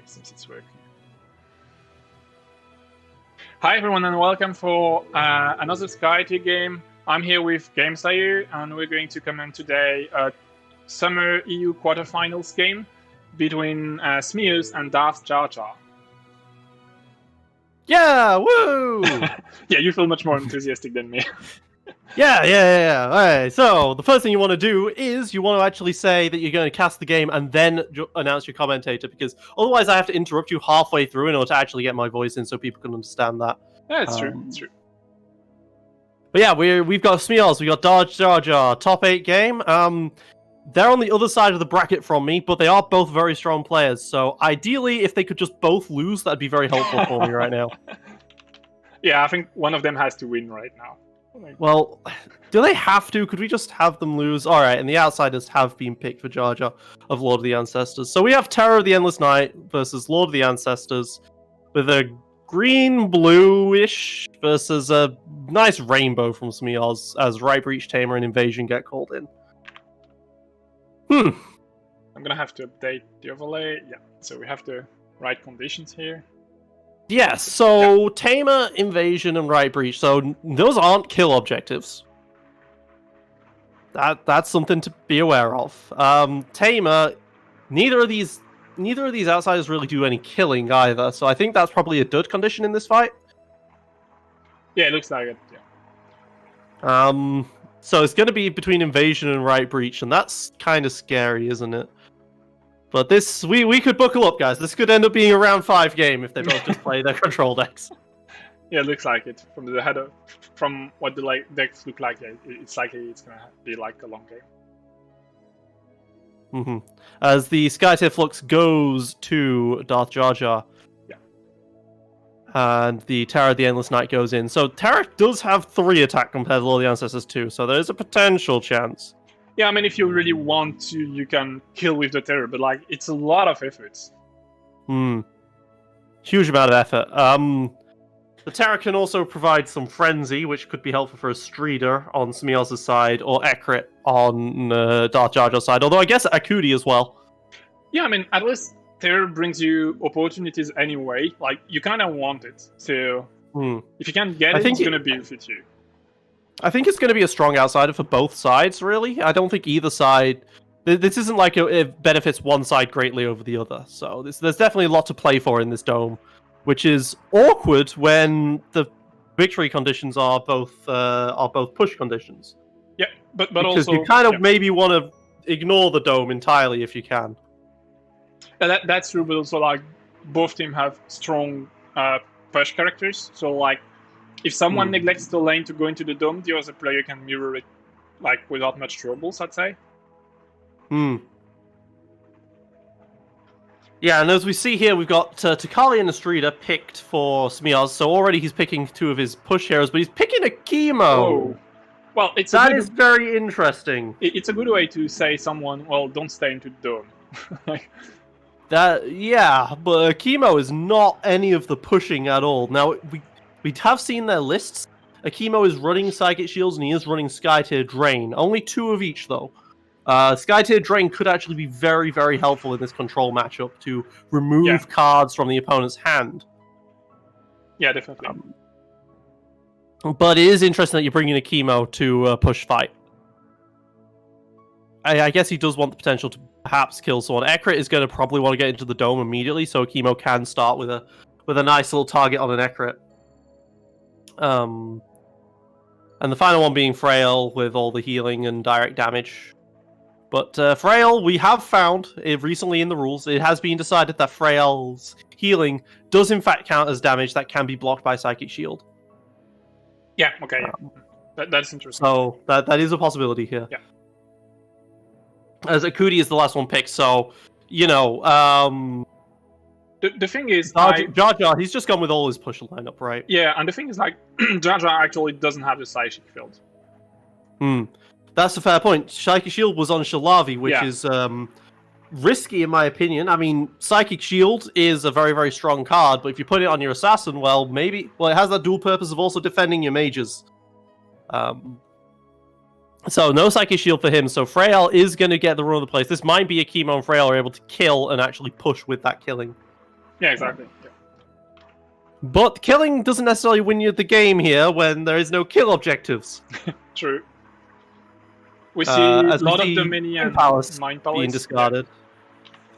seems it's working. Hi everyone and welcome for another Skytear game. I'm here with Skytear and we're going to comment today a Summer EU Quarterfinals game between smeoz and DarthJarJar. Yeah, woo! Yeah, you feel much more enthusiastic than me. Yeah. All right, so the first thing you want to do is you want to actually say that you're going to cast the game and then announce your commentator, because otherwise I have to interrupt you halfway through in order to actually get my voice in so people can understand that. Yeah, it's true. It's true. But yeah, we've got smeoz, we got DarthJarJar, top 8 game. They're on the other side of the bracket from me, but they are both very strong players. So ideally, if they could just both lose, that'd be very helpful for me right now. Yeah, I think one of them has to win right now. Well, do they have to? Could we just have them lose? All right, and the outsiders have been picked for Jar Jar of Lord of the Ancestors. So we have Terror of the Endless Night versus Lord of the Ancestors with a green-bluish versus a nice rainbow from smeoz as Right Breach, Tamer, and Invasion get called in. I'm gonna have to update the overlay. Yeah, so we have the right conditions here. Yes, so Tamer, Invasion, and Right Breach. So those aren't kill objectives. That's something to be aware of. Tamer, neither of these outsiders really do any killing either. So I think that's probably a dud condition in this fight. Yeah, it looks like it. Yeah. So it's going to be between Invasion and Right Breach, and that's kind of scary, isn't it? But this, we could buckle up, guys. This could end up being a round 5 game if they both just play their control decks. Yeah, it looks like it. From what the decks look like, yeah, it's likely it's gonna be like a long game. As the Skytear Flux goes to DarthJarJar. Yeah. And the Terror of the Endless Night goes in. So Terror does have 3 attack compared to Lord of the Ancestors 2, so there is a potential chance. Yeah, I mean, if you really want to, you can kill with the Terror, but it's a lot of efforts. Huge amount of effort. The Terror can also provide some Frenzy, which could be helpful for a Streeter on smeoz's side, or Ekrit on DarthJarJar's side, although I guess Akudi as well. Yeah, I mean, at least Terror brings you opportunities anyway. You kind of want it, so if you can get it, it's going to benefit you. I think it's going to be a strong outsider for both sides, really. I don't think either side... This isn't like it benefits one side greatly over the other. So there's definitely a lot to play for in this dome, which is awkward when the victory conditions are both push conditions. Yeah, but because also... you kind of maybe want to ignore the dome entirely if you can. That's true, but also both teams have strong push characters. So if someone neglects the lane to go into the dome, the other player can mirror it without much troubles, I'd say. Yeah, and as we see here, we've got Takali and Astrida picked for smeoz, so already he's picking 2 of his push heroes, but he's picking a chemo! Oh. Well, that is very interesting. It's a good way to say someone, well, don't stay into the dome. Yeah, but Chemo is not any of the pushing at all. Now, we have seen their lists. Akimo is running Psychic Shields and he is running Skytear Drain. Only 2 of each, though. Skytear Drain could actually be very, very helpful in this control matchup to remove cards from the opponent's hand. Yeah, definitely. But it is interesting that you're bringing Akimo to a push fight. I guess he does want the potential to perhaps kill someone. Ekrit is going to probably want to get into the dome immediately, so Akimo can start with a nice little target on an Ekrit. And the final one being Frail with all the healing and direct damage. But Frail, we have found recently in the rules, it has been decided that Frail's healing does in fact count as damage that can be blocked by Psychic Shield. Yeah, okay. That's interesting. So that is a possibility here. Yeah. As Akudi is the last one picked, so, The thing is... Jar Jar, he's just gone with all his push lineup, right? Yeah, and the thing is, Jar Jar actually doesn't have the Psychic Field. That's a fair point. Psychic Shield was on Shalavi, which is risky in my opinion. I mean, Psychic Shield is a very, very strong card, but if you put it on your Assassin, well, maybe... Well, it has that dual purpose of also defending your mages. So, no Psychic Shield for him, so Frail is going to get the run of the place. This might be a Chemo and Frail are able to kill and actually push with that killing. Yeah, exactly. Yeah. But killing doesn't necessarily win you the game here when there is no kill objectives. True. We see a lot of Dominion Mind Palace being discarded. Yeah.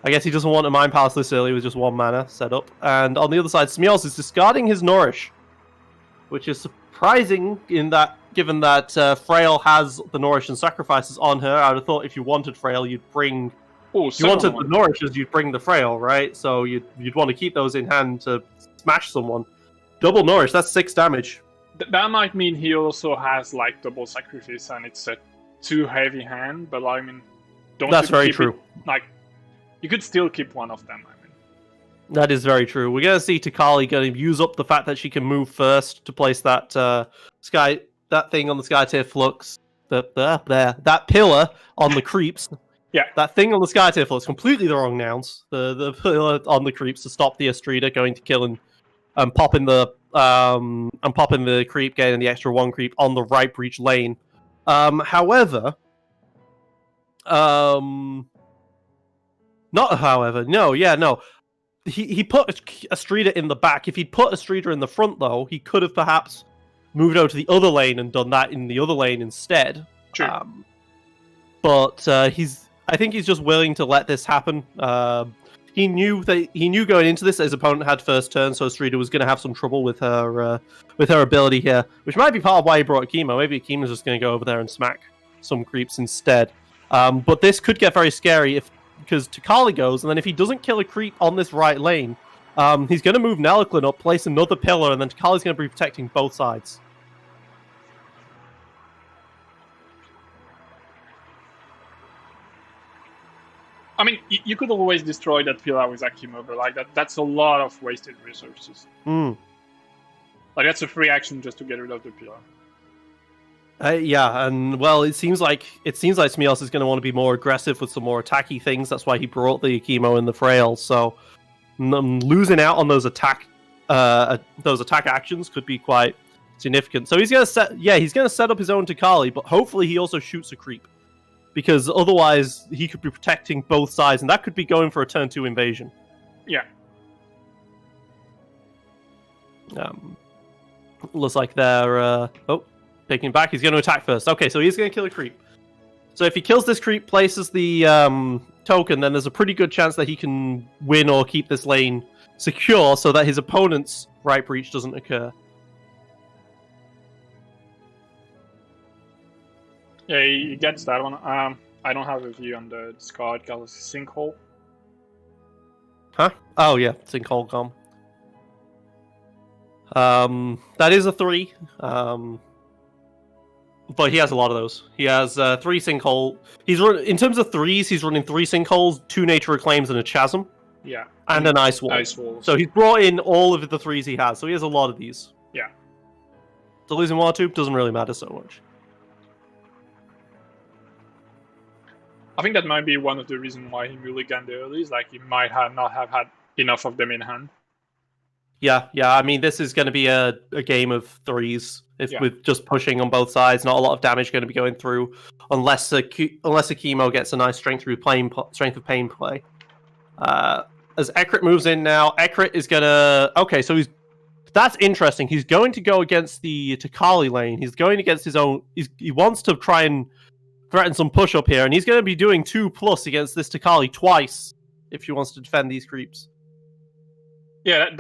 I guess he doesn't want a Mind Palace this early with just 1 mana set up. And on the other side, smeoz is discarding his Nourish, which is surprising in that, given that Frail has the Nourish and Sacrifices on her. I would have thought if you wanted Frail, you'd bring... if you wanted the Nourishes, you'd bring the Frail, right? So you'd want to keep those in hand to smash someone. Double Nourish, that's 6 damage. That might mean he also has like double Sacrifice, and it's a too heavy hand. But I mean, that's very true. Like, you could still keep one of them. I mean, that is very true. We're gonna see Takali going to use up the fact that she can move first to place that that thing on the Skytear Flux, that pillar on the creeps. Yeah, that thing on the Skytear Flux, completely the wrong nouns. The pillar on the creeps to stop the Estrida going to kill and popping the creep, getting the extra 1 creep on the right breach lane. However, he put Estrida in the back. If he'd put Estrida in the front, though, he could have perhaps moved over to the other lane and done that in the other lane instead. Sure. But I think he's just willing to let this happen. He knew going into this his opponent had first turn, so Estrida was going to have some trouble with her ability here, which might be part of why he brought Akimo. Maybe Akimo's just going to go over there and smack some creeps instead. But this could get very scary because Takali goes, and then if he doesn't kill a creep on this right lane, he's going to move Nelliclin up, place another pillar, and then Takali's going to be protecting both sides. I mean, you could always destroy that pillar with Akimo, but like that's a lot of wasted resources. Like that's a free action just to get rid of the pillar. Yeah, and well, it seems like smeoz is going to want to be more aggressive with some more attacky things. That's why he brought the Akimo and the Frail. So losing out on those attack actions could be quite significant. So he's going to set up his own Takali, but hopefully he also shoots a creep. Because otherwise, he could be protecting both sides, and that could be going for a turn 2 invasion. Yeah. Looks like they're... taking back. He's going to attack first. Okay, so he's going to kill a creep. So if he kills this creep, places the token, then there's a pretty good chance that he can win or keep this lane secure so that his opponent's right breach doesn't occur. Yeah, he gets that one. I don't have a view on the discard because it's a sinkhole. Huh? Oh yeah, sinkhole gone. That is a 3. But he has a lot of those. He has 3 sinkhole. In terms of 3s, he's running 3 sinkholes, 2 nature reclaims, and a chasm. Yeah. And an ice wall. Ice walls. So he's brought in all of the 3s he has. So he has a lot of these. Yeah. So losing 1 or 2 doesn't really matter so much. I think that might be one of the reasons why he mulliganed early. Is like he might not have had enough of them in hand. Yeah. I mean, this is going to be a game of 3s. With just pushing on both sides, not a lot of damage going to be going through, unless Akimo gets a nice strength of pain play. As Ekrit moves in now, Ekrit is gonna. Okay, so that's interesting. He's going to go against the Takali lane. He's going against his own. He wants to try and threaten some push up here, and he's going to be doing 2+ against this Takali twice if he wants to defend these creeps. Yeah,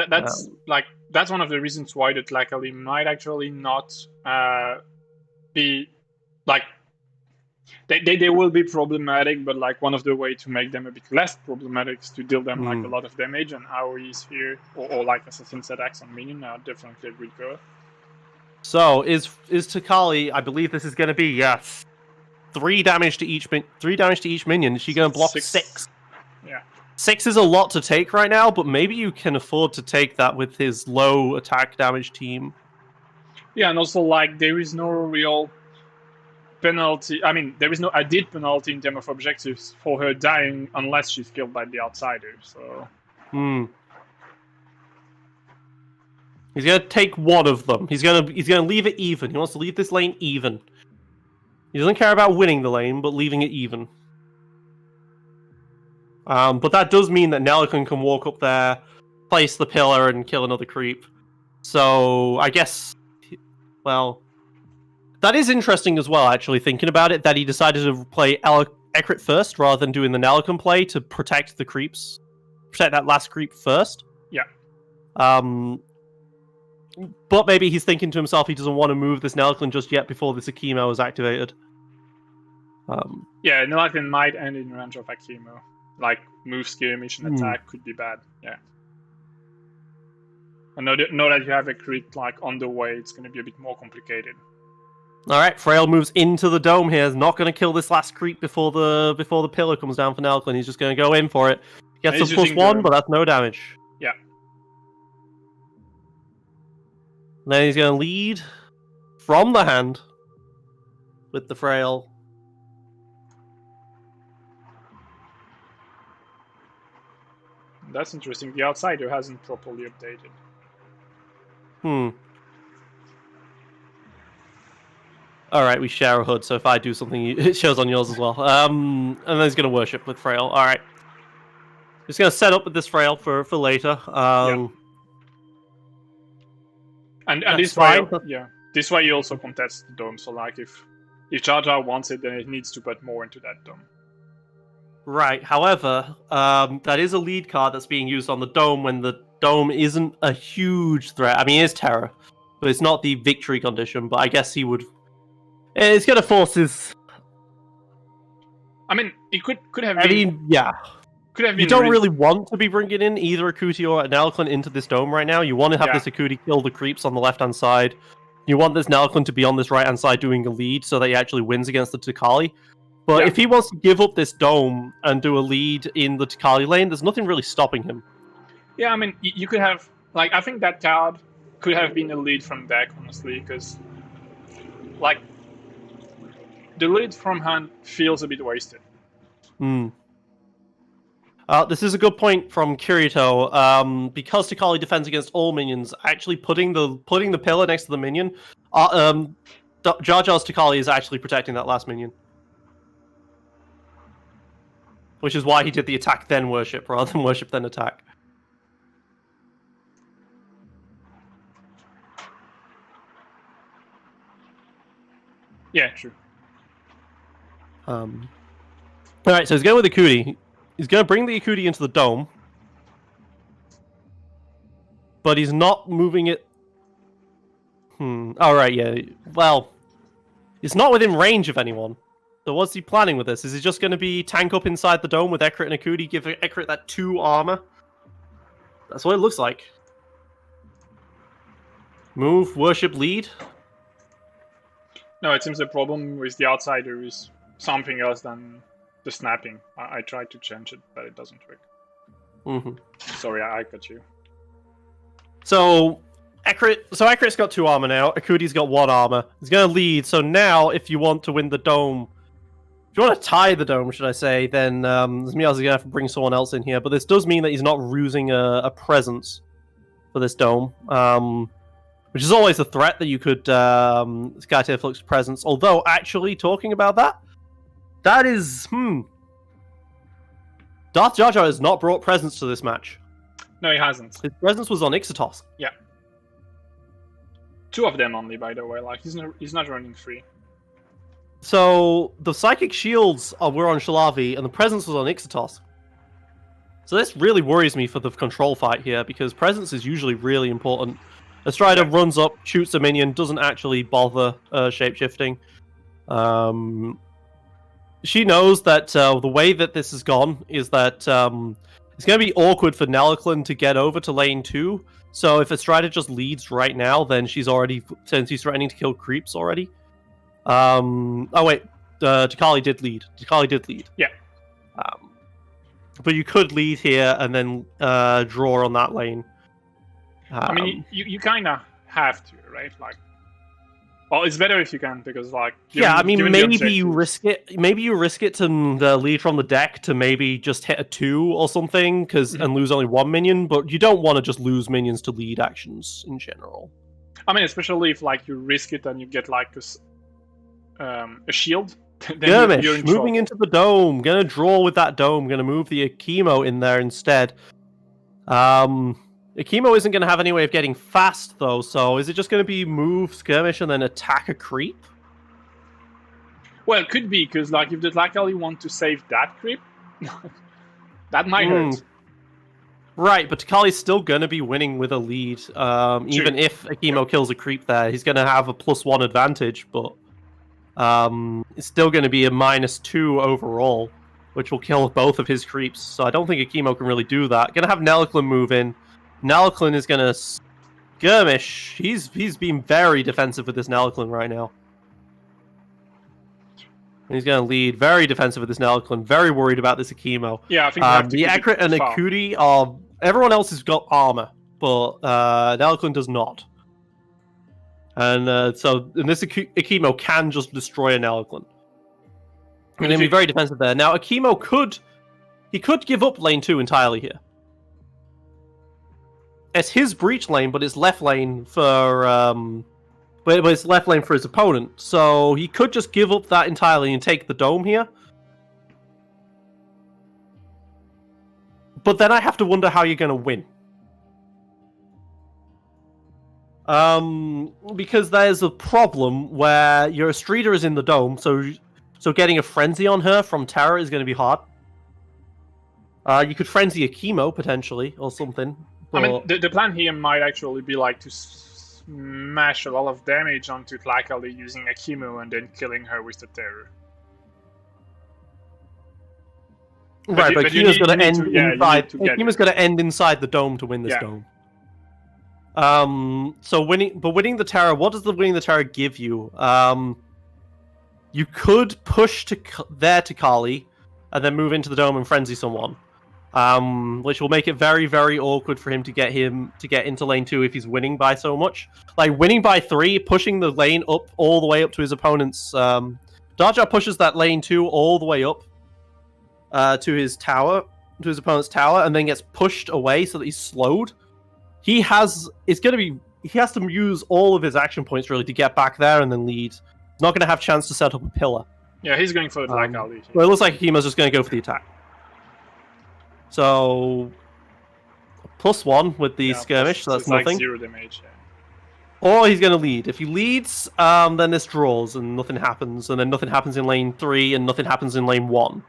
that's one of the reasons why the Takali might actually not be like they will be problematic, but like one of the way to make them a bit less problematic is to deal them like a lot of damage, and AoEs here or like Assassin's attacks on minion are definitely a good go. So is Takali? I believe this is going to be 3 damage to each minion. Is she going to block 6? Yeah. 6 is a lot to take right now, but maybe you can afford to take that with his low attack damage team. Yeah, and also, like, there is no real penalty. I mean, there is no added penalty in terms of objectives for her dying unless she's killed by the outsider, so... He's going to take one of them. He's going to leave it even. He wants to leave this lane even. He doesn't care about winning the lane, but leaving it even. But that does mean that Nelliclin can walk up there, place the pillar and kill another creep. So I guess, well, that is interesting as well. Actually, thinking about it, that he decided to play Ekrit first rather than doing the Nellicon play to protect the creeps, protect that last creep first. Yeah. But maybe he's thinking to himself he doesn't want to move this Nellicon just yet before this Akimo is activated. Yeah, Nellicon might end in range of Akimo. Like, move skirmish and attack could be bad, yeah. And know that you have a creep like on the way, it's going to be a bit more complicated. Alright, Frail moves into the dome here. He's not going to kill this last creep before the pillar comes down for Nellicon. He's just going to go in for it. Gets a +1, but that's no damage. Yeah. And then he's going to lead from the hand with the Frail. That's interesting. The outsider hasn't properly updated. Alright, we share a HUD, so if I do something, it shows on yours as well. And then he's going to worship with Frail. Alright. He's going to set up with this Frail for later. Yeah. And this way, this way you also contest the dome. So like if Jar Jar wants it, then it needs to put more into that dome. Right. However, that is a lead card that's being used on the dome when the dome isn't a huge threat. I mean, it is terror, but it's not the victory condition. But I guess he would. It's going to force his. I mean, it could have been. I mean, yeah. Could have been. You don't really want to be bringing in either Akuti or Nellicon into this dome right now. You want to have this Akuti kill the creeps on the left-hand side. You want this Nellicon to be on this right-hand side doing a lead so that he actually wins against the Tikali. But if he wants to give up this dome and do a lead in the Tikali lane, there's nothing really stopping him. Yeah, I mean, you could have... Like, I think that card could have been a lead from deck, honestly, because... Like, the lead from hand feels a bit wasted. This is a good point from Kirito. Because Tikali defends against all minions, actually putting the pillar next to the minion, Jar Jar's Tikali is actually protecting that last minion. Which is why he did the attack then worship, rather than worship then attack. Yeah, true. Alright, so he's going with the Akuti. He's going to bring the Akuti into the dome. But he's not moving it... Alright, yeah. Well, it's not within range of anyone. So what's he planning with this? Is he just going to be tank up inside the dome with Ekrit and Akuti, give Ekrit that 2 armor? That's what it looks like. Move, worship, lead. No, it seems the problem with the outsider is something else than the snapping. I tried to change it, but it doesn't work. Sorry, I got you. So Ekrit's got 2 armor now. Akuti's got 1 armor. He's going to lead. So now, if you want to win the dome, if you want to tie the dome, should I say, then smeoz is going to have to bring someone else in here. But this does mean that he's not losing a presence for this dome, which is always a threat that you could Skytear Flux presence. Although, actually, talking about that, that is DarthJarJar has not brought presence to this match. No, he hasn't. His presence was on Ixatos. Yeah. 2 of them only, by the way. Like he's not running 3. So the psychic shields were on Shalavi, and the presence was on Ixatos. So this really worries me for the control fight here, because presence is usually really important. A Strider runs up, shoots a minion, doesn't actually bother shapeshifting. She knows that the way that this has gone is that it's going to be awkward for Nellicon to get over to lane 2. So if a Strider just leads right now, then she's threatening to kill creeps already. Oh wait, Tikali did lead. Yeah. But you could lead here and then draw on that lane. I mean, you kind of have to, right? Like, well, it's better if you can, because like... I mean, maybe you risk it. Maybe you risk it to lead from the deck to maybe just hit a 2 or something, and lose only 1 minion. But you don't want to just lose minions to lead actions in general. I mean, especially if like you risk it and you get like a shield. Skirmish, moving into the dome. Gonna draw with that dome. Gonna move the Akimo in there instead. Akimo isn't going to have any way of getting fast, though, so is it just going to be move, skirmish, and then attack a creep? Well, it could be, because like if the Tlacali want to save that creep, that might hurt. Right, but Takali's still going to be winning with a lead. Even if Akimo kills a creep there, he's going to have a +1 advantage, but it's still going to be a -2 overall, which will kill both of his creeps. So I don't think Akimo can really do that. Going to have Nelliclin move in. Nelliclin is going to skirmish. He's being very defensive with this Nelliclin right now. And he's going to lead. Very defensive with this Nelliclin. Very worried about this Akimo. Yeah, I think you have to the Akrit and Akuti are... Everyone else has got armor, but Nelliclin does not. And this Akimo can just destroy a Nelliclin. And he'll be very defensive there. Now, Akimo could give up lane 2 entirely here. It's his breach lane, but it's left lane for but it's left lane for his opponent. So he could just give up that entirely and take the dome here. But then I have to wonder how you're going to win. Because there's a problem where your Streeter is in the dome, so getting a Frenzy on her from Terra is going to be hard. You could Frenzy Akimo, potentially, or something. But... I mean, the plan here might actually be like to smash a lot of damage onto Tlacali using Akimo and then killing her with the Terror. Right, but Akimo's going to end inside. Akimo's going to end inside the dome to win this dome. So winning the Terror. What does winning the Terror give you? You could push to Kali, and then move into the dome and frenzy someone, which will make it very, very awkward for him to get into lane 2 if he's winning by so much. Like winning by 3, pushing the lane up all the way up to his opponent's. DarthJar pushes that lane 2 all the way up. To his opponent's tower, and then gets pushed away so that he's slowed. He has to use all of his action points really to get back there and then lead. He's not going to have a chance to set up a pillar. Yeah, he's going for the Tlacali. Well, it looks like Akimo's just going to go for the attack. So +1 with the skirmish, so that's nothing. Like 0 damage. Yeah. Or he's going to lead. If he leads, then this draws and nothing happens, and then nothing happens in lane 3 and nothing happens in lane 1.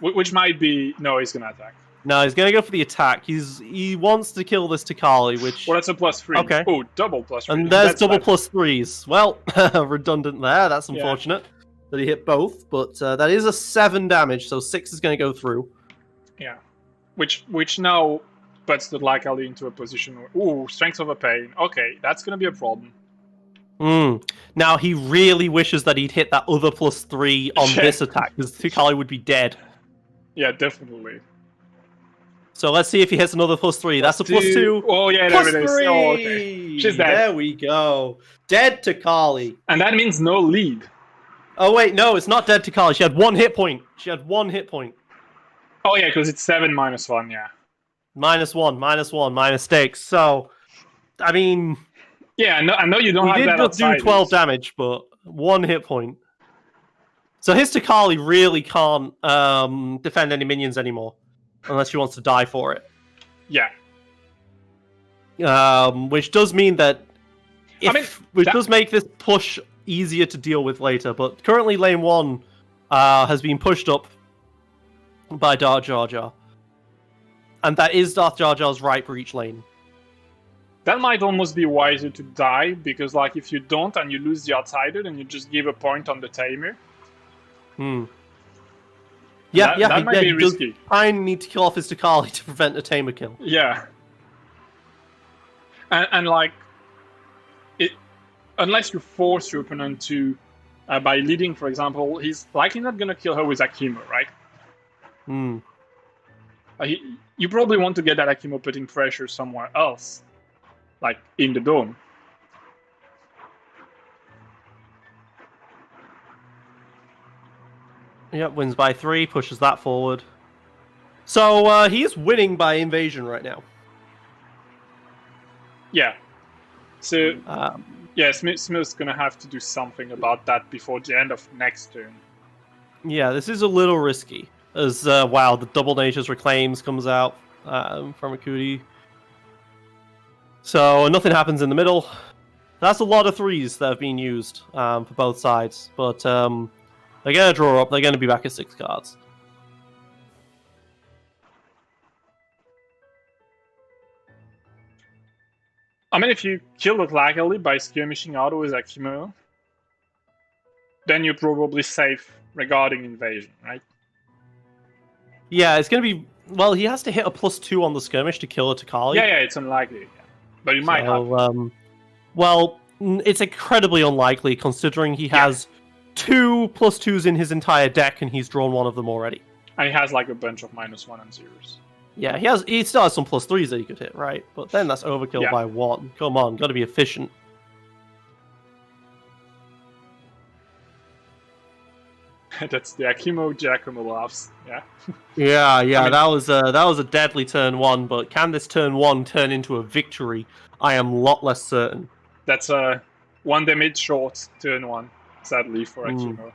Which might be... No, he's going to attack. No, he's going to go for the attack. He wants to kill this Takali, which... Well, that's a +3. Okay. Oh, double +3. And there's double +3s. Well, redundant there. That's unfortunate that he hit both. But that is a 7 damage, so 6 is going to go through. Yeah. Which now puts the Tlacali into a position where... Ooh, Strength of a Pain. Okay, that's going to be a problem. Now, he really wishes that he'd hit that other +3 on this attack, because Takali would be dead. Yeah, definitely. So let's see if he hits another +3. That's a +2. Oh, yeah, there it is. Oh, okay. She's dead. There we go. Dead Takali. And that means no lead. Oh, wait, no, it's not dead Takali. She had 1 hit point. Oh, yeah, because it's 7 -1, yeah. -1, my mistake. So, I mean... Yeah, I know you don't have that outside. He did do 12 damage, but 1 hit point. So his Takali really can't defend any minions anymore, unless she wants to die for it. Yeah. Which does mean that... does make this push easier to deal with later, but currently lane 1 has been pushed up by DarthJarJar. And that is DarthJarJar's right breach lane. That might almost be wiser to die, because like if you don't and you lose the outsider, then you just give a point on the tamer. Yeah, that might be risky. I need to kill off his Takali to prevent a tamer kill. Yeah. And like, unless you force your opponent to, by leading, for example, he's likely not going to kill her with Akimo, right? You probably want to get that Akimo putting pressure somewhere else. Like, in the dome. Yep, wins by 3, pushes that forward. So, he is winning by invasion right now. Yeah. So, Smeoz gonna have to do something about that before the end of next turn. Yeah, this is a little risky. As, wow, the Double Nature's Reclaims comes out from Akuti. So nothing happens in the middle. That's a lot of threes that have been used for both sides. But they're going to draw up. They're going to be back at 6 cards. I mean, if you kill it luckily by skirmishing auto with Akimo, then you're probably safe regarding invasion, right? Yeah, it's going to be... Well, he has to hit a +2 on the skirmish to kill a Takali. Yeah, it's unlikely. Yeah. But you might have... Well, it's incredibly unlikely considering he has 2 +2s in his entire deck and he's drawn one of them already. And he has like a bunch of -1 and 0s. Yeah, he still has some +3s that he could hit, right? But then that's overkill by 1. Come on, gotta be efficient. That's the Akimo Giacomo laughs. Yeah. Yeah, I mean, that was a deadly turn 1, but can this turn 1 turn into a victory? I am a lot less certain. That's a 1 damage short turn 1, sadly, for Akimo.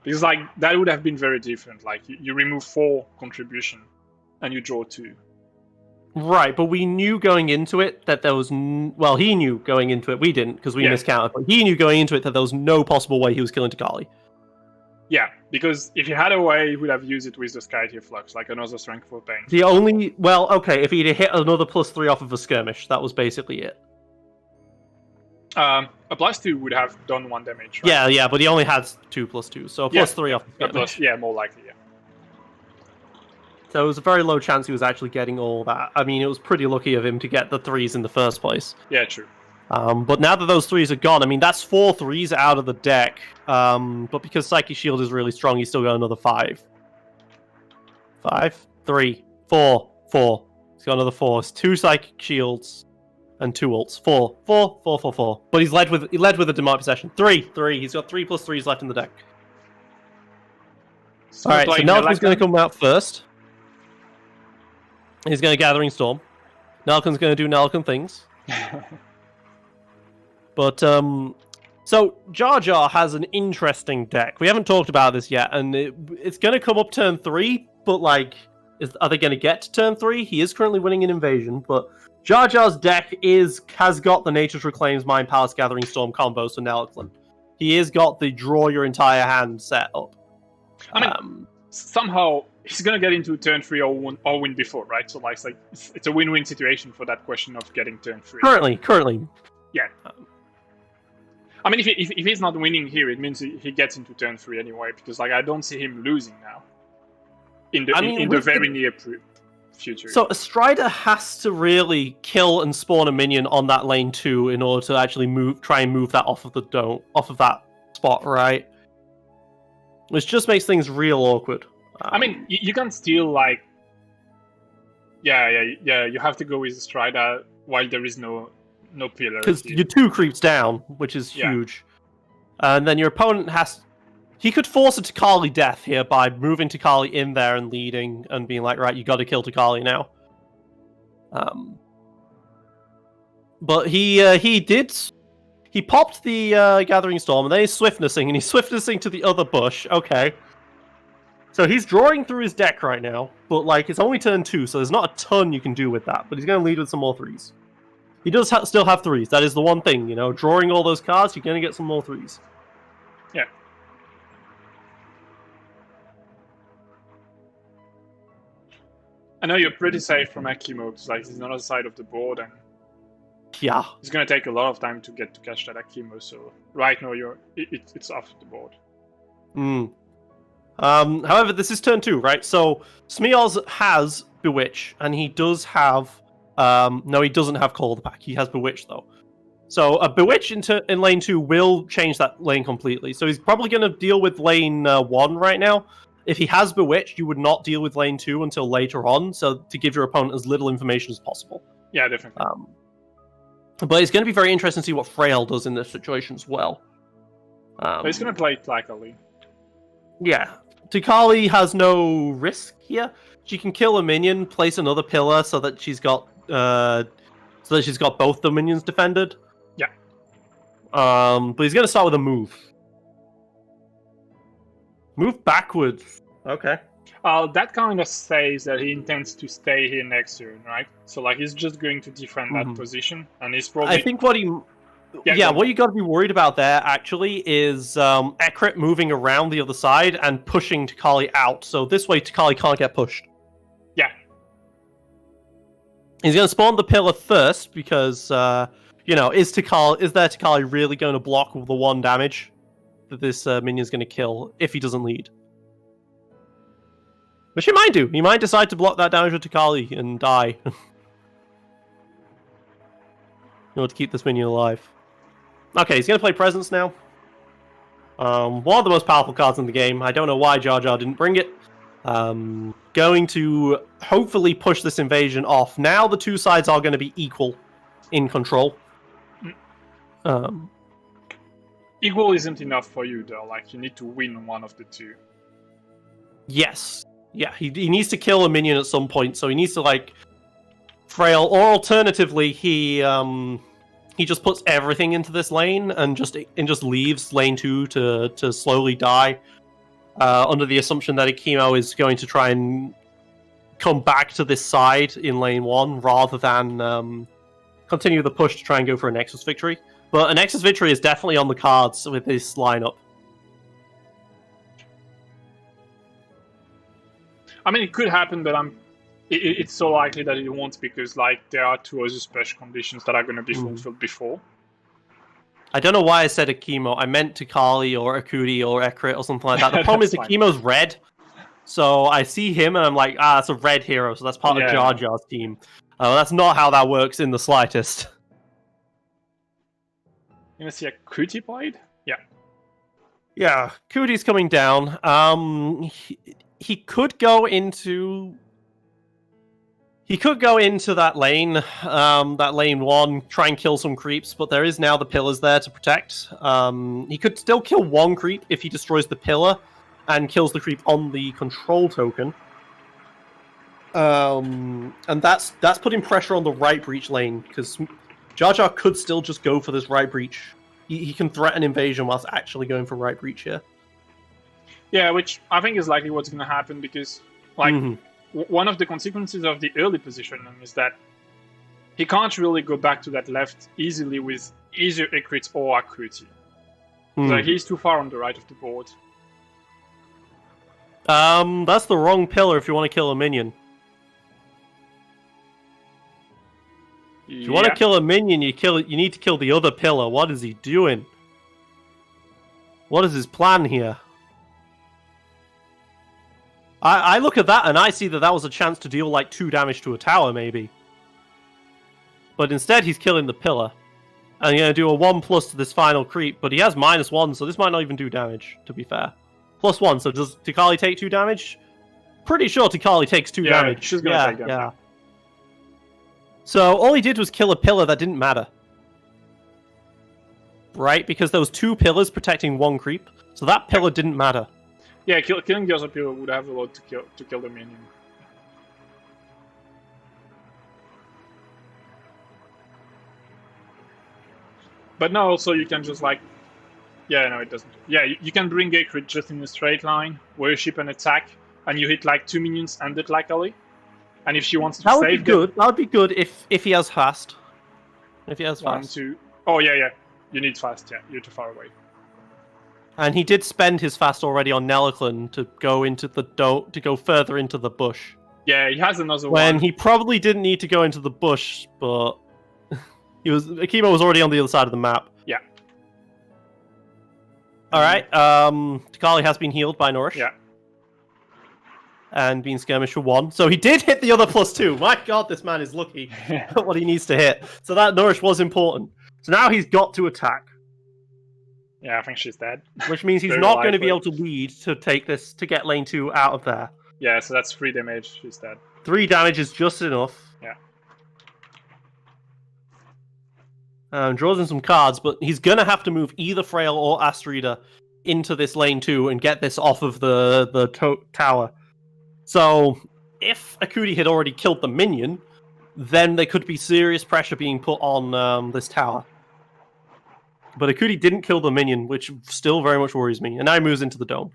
Because like that would have been very different. Like you remove 4 contribution and you draw 2. Right, but we knew going into it that there was... Well, he knew going into it. We didn't, because we miscounted. But he knew going into it that there was no possible way he was killing Takali. Yeah, because if he had a way, he would have used it with the Skytear Flux, like another Strength for Pain. The only... Well, okay, if he'd hit another +3 off of a skirmish, that was basically it. A +2 would have done 1 damage, right? Yeah, but he only had 2 +2, so a +3 off the skirmish. More likely, yeah. So it was a very low chance he was actually getting all that. I mean, it was pretty lucky of him to get the 3s in the first place. Yeah, true. But now that those 3s are gone, I mean, that's 4 3s out of the deck. But because Psychic Shield is really strong, he's still got another 5. 5, 3, 4, 4. He's got another 4. It's 2 Psychic Shields and 2 ults. 4, 4, 4, 4, 4. But he led with a Demonic Possession. 3, 3. He's got 3 +3s left in the deck. Alright, so Nelkin's going to come out first. He's going to Gathering Storm. Nelkin's going to do Nelkin things. But, so, Jar Jar has an interesting deck. We haven't talked about this yet, and it's going to come up turn 3, but, like, are they going to get to turn 3? He is currently winning an invasion, but Jar Jar's deck has got the Nature's Reclaims Mind Palace Gathering Storm combos for Nelkin. He has got the draw your entire hand set up. I mean, somehow he's gonna get into turn 3 or win before, right? So like it's a win-win situation for that question of getting turn 3. Currently. Yeah. I mean, if he's not winning here, it means he gets into turn 3 anyway, because like I don't see him losing now. In the very near future. So a Strider has to really kill and spawn a minion on that lane 2 in order to actually try and move that off of that spot, right? Which just makes things real awkward. I mean, you can still like, you have to go with the Strider while there is no pillar. Because your 2 creeps down, which is huge, and then your opponent he could force a Takali death here by moving Takali in there and leading and being like, right, you got to kill Takali now. But he popped the Gathering Storm, and then he's Swiftnessing, and he's Swiftnessing to the other bush. Okay. So he's drawing through his deck right now, but like it's only turn 2, so there's not a ton you can do with that, but he's going to lead with some more 3s. He does still have 3s. That is the one thing, you know, drawing all those cards, you're going to get some more 3s. Yeah. I know you're pretty safe from Akimo, because like he's on the other side of the board, and yeah, it's going to take a lot of time to catch that Akimo. So right now it's off the board. However, this is turn 2, right? So Smeoz has Bewitch, and he does have no, he doesn't have Call of the Pack. He has Bewitch though. So a Bewitch in lane 2 will change that lane completely. So he's probably going to deal with lane 1 right now. If he has Bewitch, you would not deal with lane 2 until later on, so to give your opponent as little information as possible. Yeah, definitely. But it's going to be very interesting to see what Frail does in this situation as well. But he's going to play Tlakali. Yeah. Takali has no risk here. She can kill a minion, place another pillar so that she's got both the minions defended. Yeah. But he's going to start with a move. Move backwards. Okay. That kind of says that he intends to stay here next turn, right? So like he's just going to defend that position, and he's probably. I think what he. Yeah, what you got to be worried about there actually is Ekrit moving around the other side and pushing Takali out. So this way, Takali can't get pushed. Yeah. He's going to spawn the pillar first because, you know, is there Takali really going to block the 1 damage that this minion's going to kill if he doesn't lead? Which he might do. He might decide to block that damage with Takali and die. In order to keep this minion alive. Okay, he's going to play Presence now. One of the most powerful cards in the game. I don't know why Jar Jar didn't bring it. Going to hopefully push this invasion off. Now the two sides are going to be equal in control. Equal isn't enough for you, though. Like, you need to win one of the two. Yes. Yeah, he needs to kill a minion at some point, so he needs to, like, frail. Or alternatively, he just puts everything into this lane and just leaves lane 2 to slowly die. Under the assumption that Akimo is going to try and come back to this side in lane 1 rather than continue the push to try and go for a Nexus victory. But a Nexus victory is definitely on the cards with this lineup. I mean, it could happen, but it's so likely that it won't because, like, there are 2 other special conditions that are going to be fulfilled before. I don't know why I said Akimo. I meant Takali or Akuti or Ekrit or something like that. The problem is Akimo's red. So I see him and I'm like, it's a red hero, so that's part of Jar Jar's team. That's not how that works in the slightest. You gonna see Akuti played? Yeah. Yeah, Kuti's coming down. He could go into... He could go into that lane 1, try and kill some creeps, but there is now the pillars there to protect. He could still kill 1 creep if he destroys the pillar and kills the creep on the control token. And that's putting pressure on the right breach lane, because Jar Jar could still just go for this right breach. He can threaten invasion whilst actually going for right breach here. Yeah, which I think is likely what's going to happen, because, like... One of the consequences of the early positioning is that he can't really go back to that left easily with either Ekrit or Akuti. So he's too far on the right of the board. That's the wrong pillar if you want to kill a minion. If you want to kill a minion, you need to kill the other pillar. What is he doing? What is his plan here? I look at that and I see that was a chance to deal like 2 damage to a tower, maybe. But instead, he's killing the pillar. And he's going to do a 1+ to this final creep, but he has -1, so this might not even do damage, to be fair. +1, so does Takali take 2 damage? Pretty sure Takali takes 2 damage. She's gonna take damage. Yeah. So all he did was kill a pillar that didn't matter. Right? Because there was 2 pillars protecting 1 creep, so that pillar didn't matter. Yeah, killing the other pillar would have a lot to kill the minion. But now also you can just like... Yeah, no, it doesn't. Yeah, you can bring Ekrit just in a straight line, worship an attack, and you hit like 2 minions and it likely. And if she wants to save That would be good. That would be good if he has fast. If he has fast. 1, 2... Oh, yeah. You need fast, yeah. You're too far away. And he did spend his fast already on Nelliclan to go into to go further into the bush. Yeah, he has another one. When he probably didn't need to go into the bush, but Akimo was already on the other side of the map. Yeah. Alright, Takali has been healed by Nourish. Yeah. And been skirmished for 1. So he did hit the other +2. My god, this man is lucky at what he needs to hit. So that Nourish was important. So now he's got to attack. Yeah, I think she's dead. Which means he's not going to be able to lead to take this, to get lane 2 out of there. Yeah, so that's 3 damage, she's dead. 3 damage is just enough. Yeah. Draws in some cards, but he's going to have to move either Frail or Astrida into this lane 2 and get this off of the tower. So, if Akuti had already killed the minion, then there could be serious pressure being put on this tower. But Akuti didn't kill the minion, which still very much worries me. And now he moves into the dome.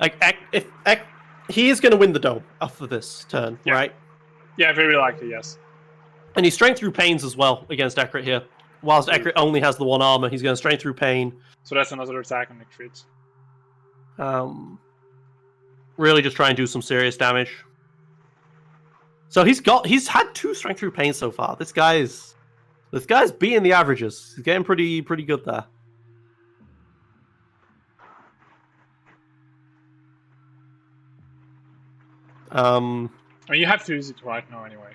If he is going to win the dome after this turn, right? Yeah, very likely, yes. And he's strength through pains as well against Ekrit here. Whilst Ekrit only has the 1 armor, he's going to strength through pain. So that's another attack on the crit. Really just try and do some serious damage. So he's had 2 strength through pain so far. This guy's beating the averages. He's getting pretty good there. I mean, you have to use it right now anyway.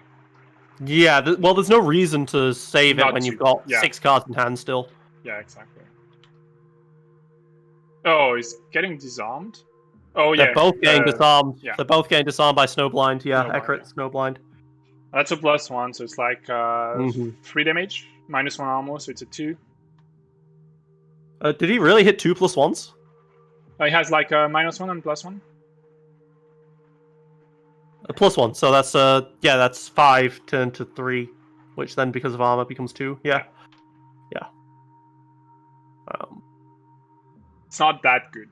Yeah, well, there's no reason to save it when you've got 6 cards in hand still. Yeah, exactly. Oh, he's getting disarmed? Oh, yeah. They're both getting disarmed. Yeah. They're both getting disarmed by Snowblind. Yeah, Ekrit, Snowblind. That's a +1, so it's like 3 damage, -1 armor, so it's a 2. Did he really hit 2 +1s? He has like a -1 and +1. A +1, so that's 5 turned to 3, which then because of armor becomes 2. Yeah. It's not that good.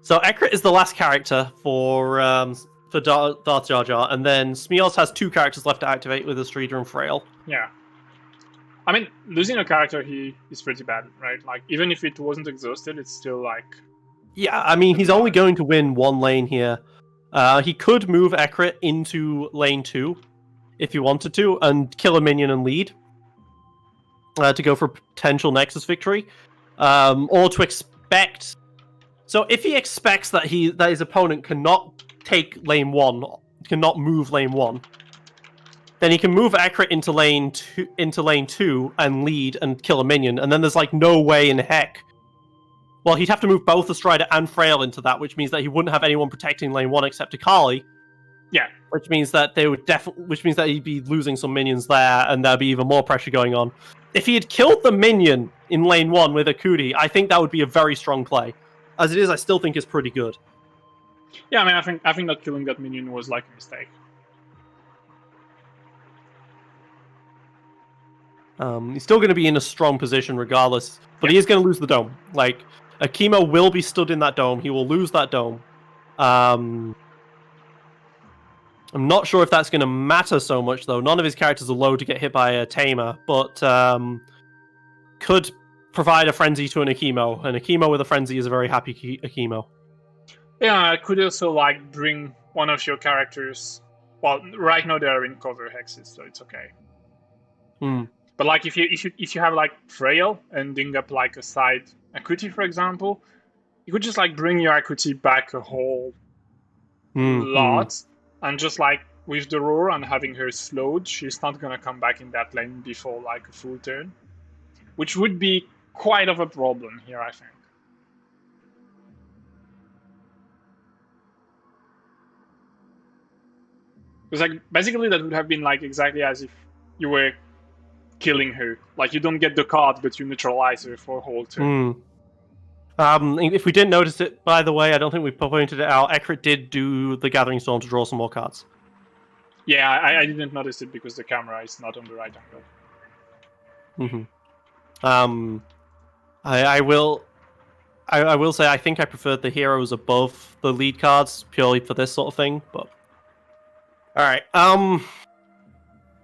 So Ekrit is the last character for DarthJarJar, and then Smeoz has 2 characters left to activate with Astrida and Frail. Yeah. I mean, losing a character is pretty bad, right? Like, even if it wasn't exhausted, it's still like... Yeah, I mean, he's only going to win 1 lane here. He could move Ekrit into lane 2, if he wanted to, and kill a minion and lead. To go for potential Nexus victory. Or to expect... So if he expects that his opponent cannot take lane 1, cannot move lane 1, then he can move Ekrit into lane 2 and lead and kill a minion, and then there's like no way in heck. Well, he'd have to move both Astrida and Frail into that, which means that he wouldn't have anyone protecting lane 1 except Akali. Yeah. Which means that he'd be losing some minions there, and there'd be even more pressure going on. If he had killed the minion in lane 1 with Akudi, I think that would be a very strong play. As it is, I still think it's pretty good. Yeah, I mean, I think that killing that minion was like a mistake. He's still going to be in a strong position regardless, but he is going to lose the dome. Like, Akimo will be stood in that dome. He will lose that dome. I'm not sure if that's going to matter so much, though. None of his characters are low to get hit by a Tamer, but could provide a Frenzy to an Akimo. An Akimo with a Frenzy is a very happy Akimo. Yeah, I could also like bring one of your characters. Well, right now they're in cover hexes, so it's okay. But like if you have like Frail ending up like a side Akuti, for example, you could just like bring your Akuti back a whole lot, and just like with the roar and having her slowed, she's not gonna come back in that lane before like a full turn, which would be quite of a problem here, I think. Because like basically that would have been like exactly as if you were killing her. Like you don't get the card, but you neutralize her for a whole turn. If we didn't notice it, by the way, I don't think we pointed it out. Ekrit did do the Gathering Storm to draw some more cards. Yeah, I didn't notice it because the camera is not on the right angle. I will say I think I preferred the heroes above the lead cards purely for this sort of thing, but all right.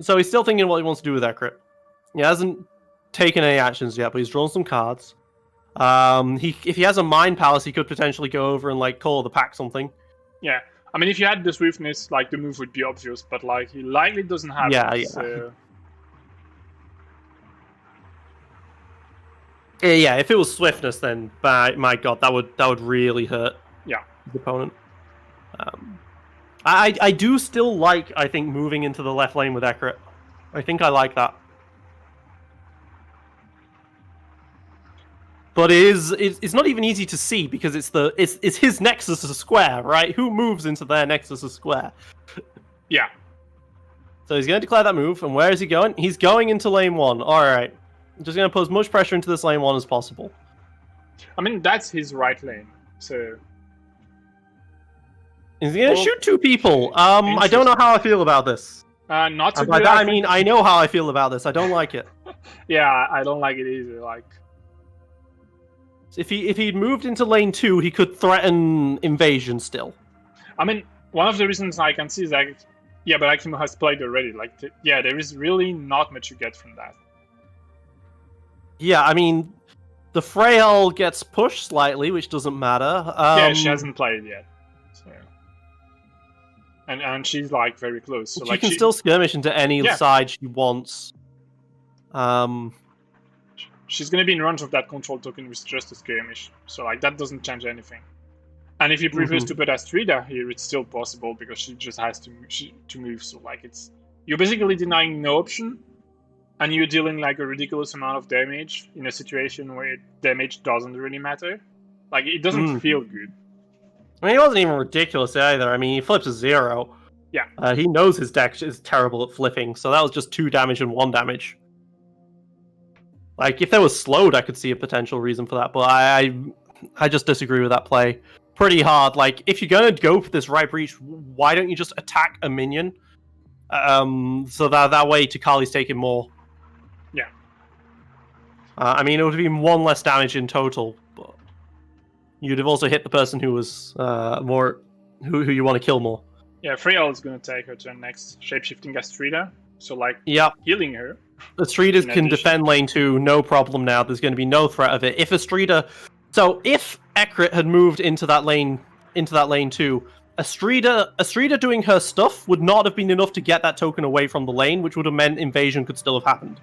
So he's still thinking what he wants to do with Ekrit. He hasn't taken any actions yet, but he's drawn some cards. If he has a Mind Palace, he could potentially go over and like call the pack something. Yeah, I mean, if you had the swiftness, like the move would be obvious, but like he likely doesn't have it. So... Yeah, if it was swiftness, then my god, that would really hurt. Yeah, the opponent. I do still like, I think, moving into the left lane with Ekrit. I think I like that. But it's not even easy to see because it's his Nexus is a square, right? Who moves into their Nexus is square? Yeah. So he's going to declare that move, and where is he going? He's going into lane 1. All right. I'm just going to put as much pressure into this lane 1 as possible. I mean, that's his right lane, so... Is he going to shoot 2 people? I don't know how I feel about this. Not so by good, that I mean I know how I feel about this. I don't like it. Yeah, I don't like it either. Like, If he'd moved into lane 2, he could threaten invasion still. I mean, one of the reasons I can see is that, yeah, but Akimo has played already. Like, yeah, there is really not much you get from that. Yeah, I mean, the Frail gets pushed slightly, which doesn't matter. Yeah, she hasn't played yet. So. And she's, like, very close. So, she like, can still skirmish into any side she wants. She's going to be in range of that control token with just a skirmish. So, like, that doesn't change anything. And if he prefers to put Astrida here, it's still possible because she just has to move. So, like, you're basically denying no option, and you're dealing, like, a ridiculous amount of damage in a situation where damage doesn't really matter. Like, it doesn't feel good. I mean, it wasn't even ridiculous either. I mean, he flips a 0. Yeah. He knows his deck is terrible at flipping, so that was just 2 damage and 1 damage. Like, if there was slowed, I could see a potential reason for that, but I just disagree with that play. Pretty hard. Like, if you're going to go for this right breach, why don't you just attack a minion? So that way Takali's taking more. Yeah. I mean, it would have been 1 less damage in total, but you'd have also hit the person who was who you want to kill more. Yeah, Freya is going to take her turn next, shapeshifting Astrida. So, like, healing her. Astrida can defend lane 2, no problem now. There's going to be no threat of it. If Ekrit had moved into that lane 2, Astrida doing her stuff would not have been enough to get that token away from the lane, which would have meant invasion could still have happened.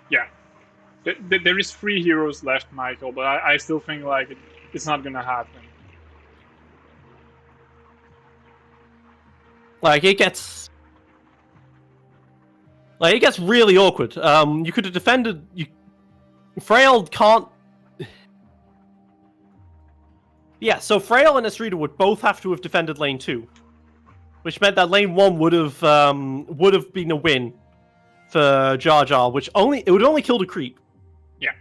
Yeah. There is 3 heroes left, Michael, but I still think, like, it's not going to happen. Like, it gets really awkward. You could have defended... Frail can't... Yeah, so Frail and Astrida would both have to have defended lane 2. Which meant that lane 1 would have been a win for Jar Jar, it would only kill the creep. Yeah.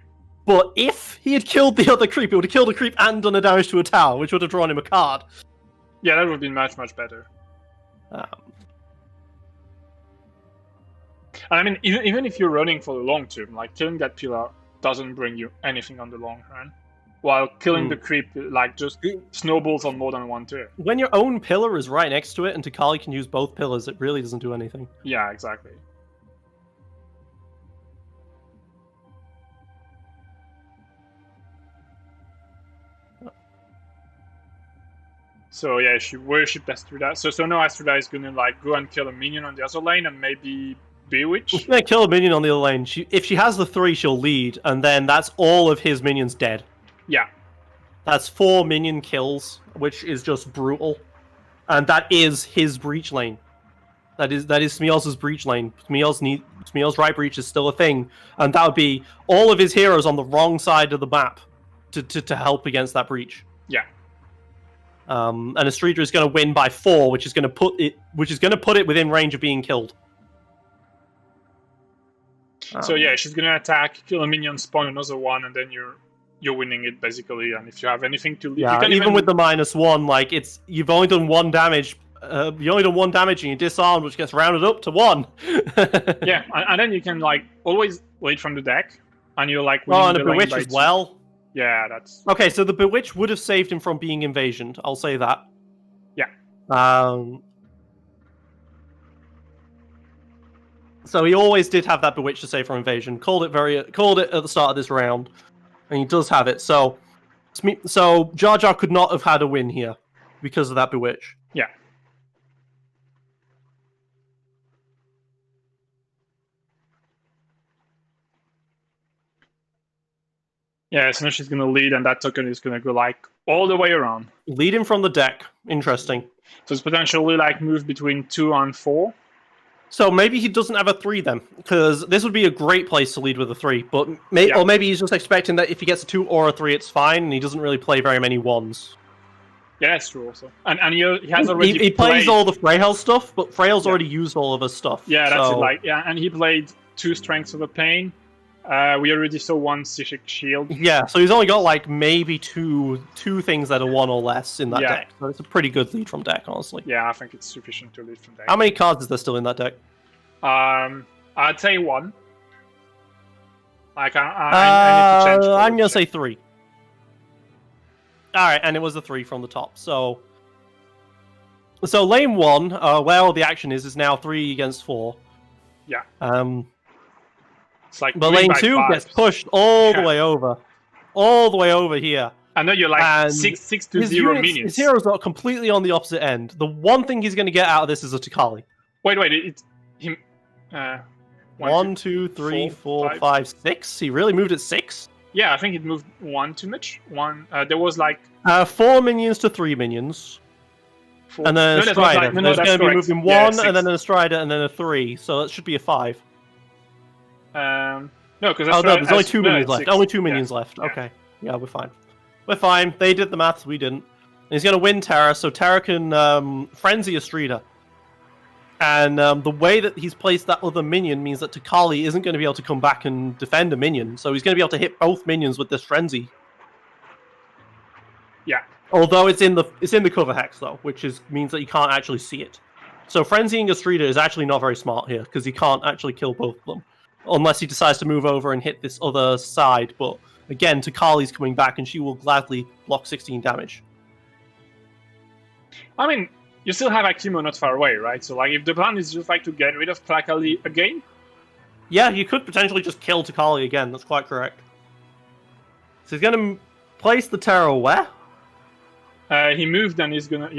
But if he had killed the other creep, it would have killed the creep and done a damage to a tower, which would have drawn him a card. Yeah, that would have been much, much better. I mean, even if you're running for the long term, like, killing that pillar doesn't bring you anything on the long run. While killing the creep, like, just snowballs on more than 1 turn. When your own pillar is right next to it and Takali can use both pillars, it really doesn't do anything. Yeah, exactly. So yeah, she worshipped Astrida. So now Astrida is gonna, like, go and kill a minion on the other lane and maybe Bewitch. She's gonna kill a minion on the other lane. If she has the 3, she'll lead, and then that's all of his minions dead. Yeah. That's 4 minion kills, which is just brutal. And that is his breach lane. That is Smeoz's breach lane. Smeoz's right breach is still a thing, and that would be all of his heroes on the wrong side of the map to help against that breach. Yeah. And Astrida is going to win by 4, which is going to put it within range of being killed. So yeah, she's going to attack, kill a minion, spawn another one, and then you're winning it basically. And if you have anything to leave, yeah, even with the -1, like, you've only done 1 damage. You only done 1 damage and you disarmed, which gets rounded up to 1. Yeah, and then you can, like, always lead from the deck, and you're, like, winning and a Bewitch as well. Yeah, that's... Okay, so the Bewitch would have saved him from being invasioned. I'll say that. Yeah. So he always did have that Bewitch to save from invasion. Called it at the start of this round, and he does have it. So Jar Jar could not have had a win here because of that Bewitch. Yeah. Yeah, so now she's going to lead, and that token is going to go, like, all the way around. Leading from the deck. Interesting. So it's potentially, like, move between 2 and 4. So maybe he doesn't have a 3 then, because this would be a great place to lead with a 3. But or maybe he's just expecting that if he gets a 2 or a 3, it's fine, and he doesn't really play very many 1s. Yeah, that's true also. And he has already he plays all the Freyhel stuff, but Freyhel's already used all of his stuff. Yeah, that's it. Like, yeah, and he played 2 Strengths of the Pain. We already saw 1 Psychic Shield. Yeah, so he's only got, like, maybe two things that are 1 or less in that deck. So it's a pretty good lead from deck, honestly. Yeah, I think it's sufficient to lead from deck. How many cards is there still in that deck? I'd say 1. Like, I need to change. I'm gonna say 3. Alright, and it was a 3 from the top. So lane 1, where all the action is now 3 against 4. Yeah. It's like but lane 2 gets pushed all the way over. All the way over here. I know you're like 6 to 0 minions. His heroes are completely on the opposite end. The one thing he's going to get out of this is a Takali. Wait, him. 1, 2, 3, 4, 5, 6. He really moved at 6? Yeah, I think it moved 1 too much. There was like 4 minions to 3 minions. 4. And then a Strider. There's going to be moving 1, and then a Strider, and then a 3. So that should be a 5. No, because there's only 2 minions left. 6. Only 2 minions left. Okay. Yeah, we're fine. We're fine. They did the maths, we didn't. And he's going to win Terra, so Terra can frenzy a Strider. And the way that he's placed that other minion means that Takali isn't going to be able to come back and defend a minion. So he's going to be able to hit both minions with this frenzy. Yeah. Although it's in the cover hex though, which means that you can't actually see it. So frenzying a Strider is actually not very smart here because he can't actually kill both of them unless he decides to move over and hit this other side. But again, Takali's coming back and she will gladly block 16 damage. I mean, you still have Akimo not far away, right? So like, if the plan is just like to get rid of Takali again, yeah, you could potentially just kill Takali again. That's quite correct. So he's going to place the Terra where? He moved and he's gonna,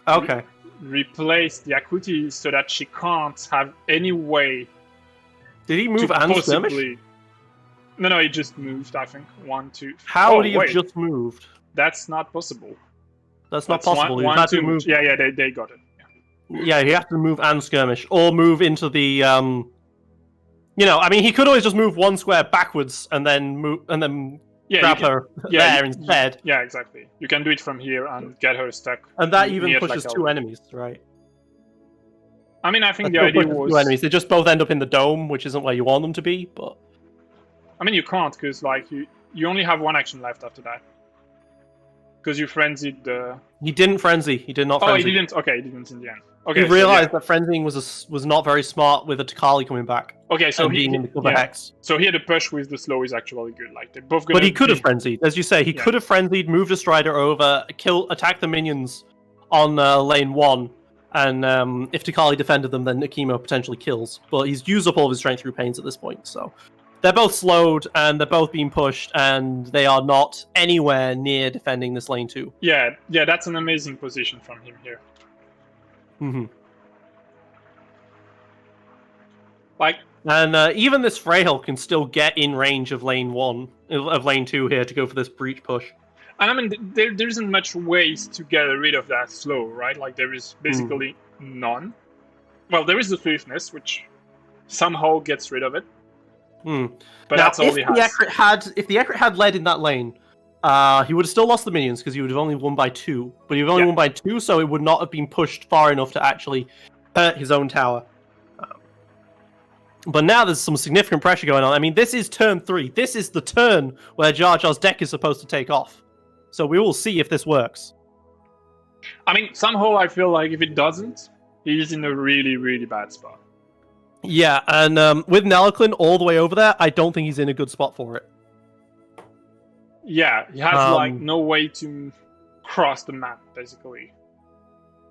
Okay. Replace the Akuti so that she can't have any way. Did he move and skirmish? No, he just moved, I think. 1, 2. How would he have just moved? That's not possible. That's not possible. One, two, move. Yeah, they got it. Yeah, he has to move and skirmish, or move into the. He could always just move 1 square backwards and then move and then. Grab her there instead. Yeah, exactly. You can do it from here and get her stuck. And that even pushes 2 enemies, right? I mean, I think the idea was 2 enemies. They just both end up in the dome, which isn't where you want them to be. But I mean, you can't because like you only have 1 action left after that. Because you frenzied the. He didn't frenzy. He did not frenzy. Oh, he didn't. Okay, he didn't in the end. Okay, he realized that frenzying was not very smart with a Takali coming back. Okay, so being in the cover hex. So here the push with the slow is actually good. Like they're both. But he could have frenzied, as you say. He could have frenzied, moved a Strider over, attack the minions on lane 1, and if Takali defended them, then Akimo potentially kills. But he's used up all of his strength through pains at this point, so they're both slowed and they're both being pushed, and they are not anywhere near defending this lane 2. Yeah, that's an amazing position from him here. Mm-hmm. And even this Freyhill can still get in range of lane 2 here to go for this breach push. And I mean, there isn't much ways to get rid of that slow, right? Like there is basically none. Well, there is the swiftness, which somehow gets rid of it. But now, that's all he has. If the Ekrit had led in that lane, he would have still lost the minions because he would have only won by 2. But he would have only won by 2, so it would not have been pushed far enough to actually hurt his own tower. But now there's some significant pressure going on. I mean, this is turn 3. This is the turn where Jar Jar's deck is supposed to take off. So we will see if this works. I mean, somehow I feel like if it doesn't, he's in a really, really bad spot. Yeah, and with Nelaklin all the way over there, I don't think he's in a good spot for it. Yeah, he has like no way to cross the map, basically.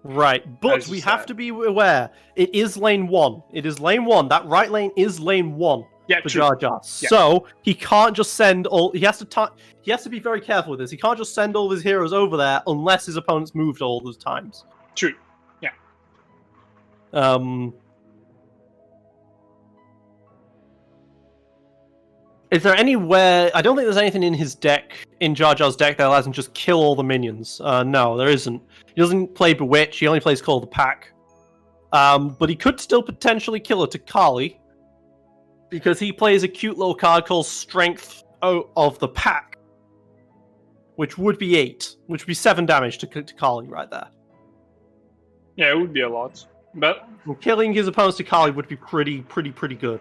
Right, but we have to be aware, it is lane 1. It is lane 1. That right lane is lane 1 for Jar Jar. Yeah. So he can't just send all. He has to be very careful with this. He can't just send all of his heroes over there unless his opponent's moved all those times. True. Yeah. Is there anywhere... I don't think there's anything in his deck, in Jar Jar's deck, that allows him to just kill all the minions. No, there isn't. He doesn't play Bewitch, he only plays Call of the Pack. But he could still potentially kill a Takali, because he plays a cute little card called Strength of the Pack, which would be 8, which would be 7 damage to Takali right there. Yeah, it would be a lot. But killing his opponent's Takali would be pretty good.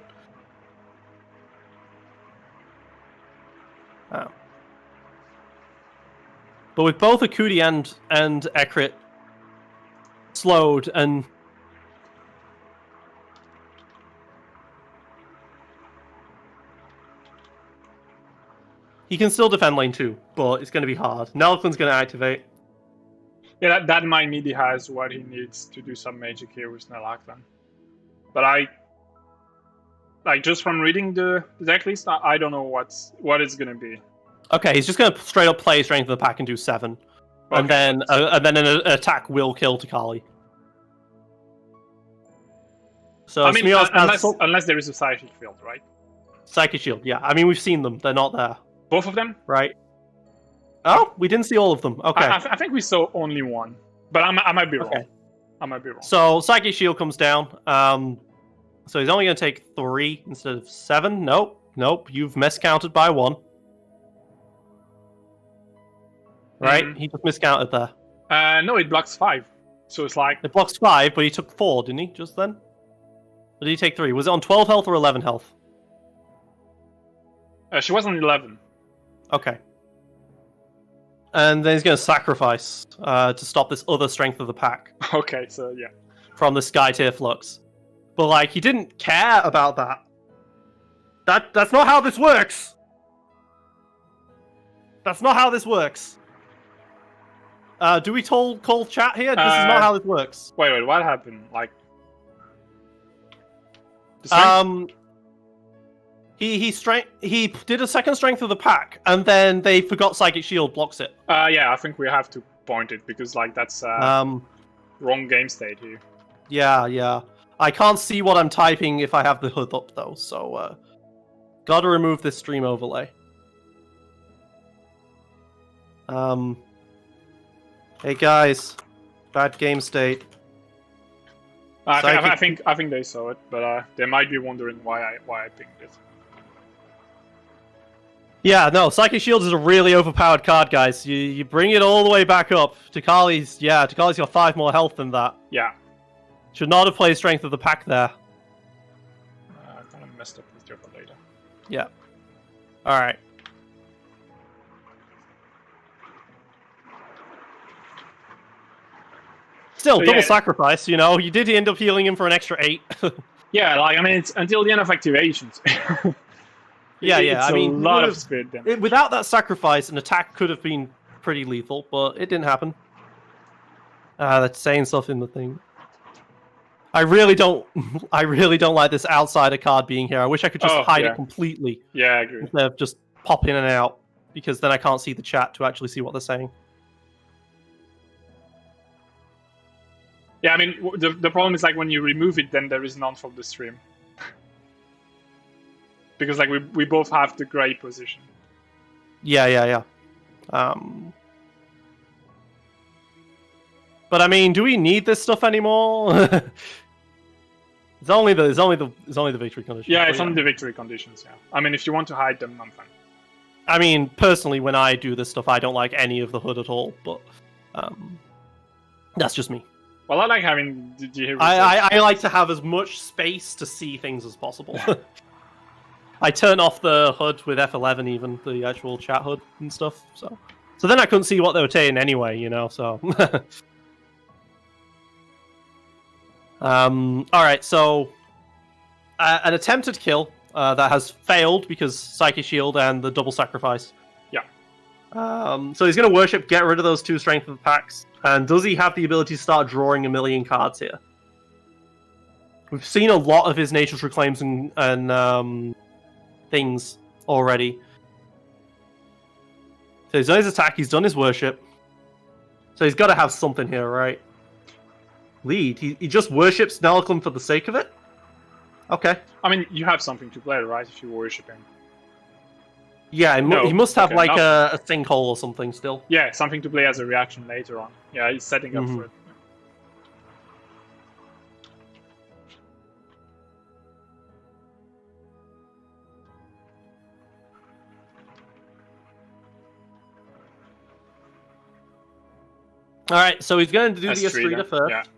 But with both Akuti and Ekrit slowed and He can still defend lane 2, but it's going to be hard. Nelkun's going to activate. Yeah, that might mean he has what he needs to do some magic here with Nelakvan. But like just from reading the deck list, I don't know what it's going to be. Okay, he's just going to straight up play Strength of the Pack and do 7. Okay. And then an attack will kill Takali. So I mean, unless there is a Psychic Field, right? Psychic Shield, yeah. I mean, we've seen them. They're not there. Both of them? Right. Oh, we didn't see all of them. Okay. I think we saw only one. But I might be wrong. Okay. I might be wrong. So, Psychic Shield comes down. So he's only going to take 3 instead of 7. Nope. You've miscounted by 1. Right? He just miscounted there. No, it blocks 5. So it's like... It blocks 5, but he took 4, didn't he, just then? Or did he take 3? Was it on 12 health or 11 health? She was on 11. Okay. And then he's going to sacrifice to stop this other Strength of the Pack. Okay, so yeah. From the Skytear Flux. But, like, he didn't care about that. That's not how this works! That's not how this works. Do we call chat here? This is not how this works. Wait, what happened? Like... He did a second Strength of the Pack, and then they forgot Psychic Shield blocks it. Yeah, I think we have to point it, because, like, that's wrong game state here. Yeah. I can't see what I'm typing if I have the HUD up, though, so gotta remove this stream overlay. Hey guys, bad game state. I think they saw it, but they might be wondering why I pinged it. Yeah, no, Psychic Shield is a really overpowered card, guys. You bring it all the way back up. Takali's got 5 more health than that. Yeah. Should not have played Strength of the Pack there. I kind of messed up with your later. Yeah. Alright. Still, double sacrifice, you know. You did end up healing him for an extra 8. Yeah, like, I mean, it's until the end of activations. Yeah. I mean, a lot of speed damage. Without that sacrifice, an attack could have been pretty lethal, but it didn't happen. That's saying stuff in the thing. I really don't like this outsider card being here. I wish I could just hide it completely. Yeah, I agree. Instead of just pop in and out, because then I can't see the chat to actually see what they're saying. Yeah, I mean, the problem is, like, when you remove it, then there is none from the stream. Because, like, we both have the gray position. Yeah. But I mean, do we need this stuff anymore? It's only the victory conditions. Yeah, it's only the victory conditions. Yeah. I mean, if you want to hide them, I'm fine. I mean, personally, when I do this stuff, I don't like any of the HUD at all. But that's just me. Well, I like having the I like to have as much space to see things as possible. I turn off the HUD with F11, even the actual chat HUD and stuff. So then I couldn't see what they were saying anyway, you know. So, all right. So, an attempted kill that has failed because Psychic Shield and the double sacrifice. Yeah. So he's going to worship, get rid of those 2 Strength of the Packs. And does he have the ability to start drawing a million cards here? We've seen a lot of his Nature's Reclaims and things already. So he's done his attack, he's done his worship. So he's got to have something here, right? Lead. He just worships Nelakun for the sake of it? Okay. I mean, you have something to play, right, if you worship him. Yeah, he must have like a sinkhole or something still. Yeah, something to play as a reaction later on. Yeah, he's setting up for it. Alright, so he's going to do the Astrida first.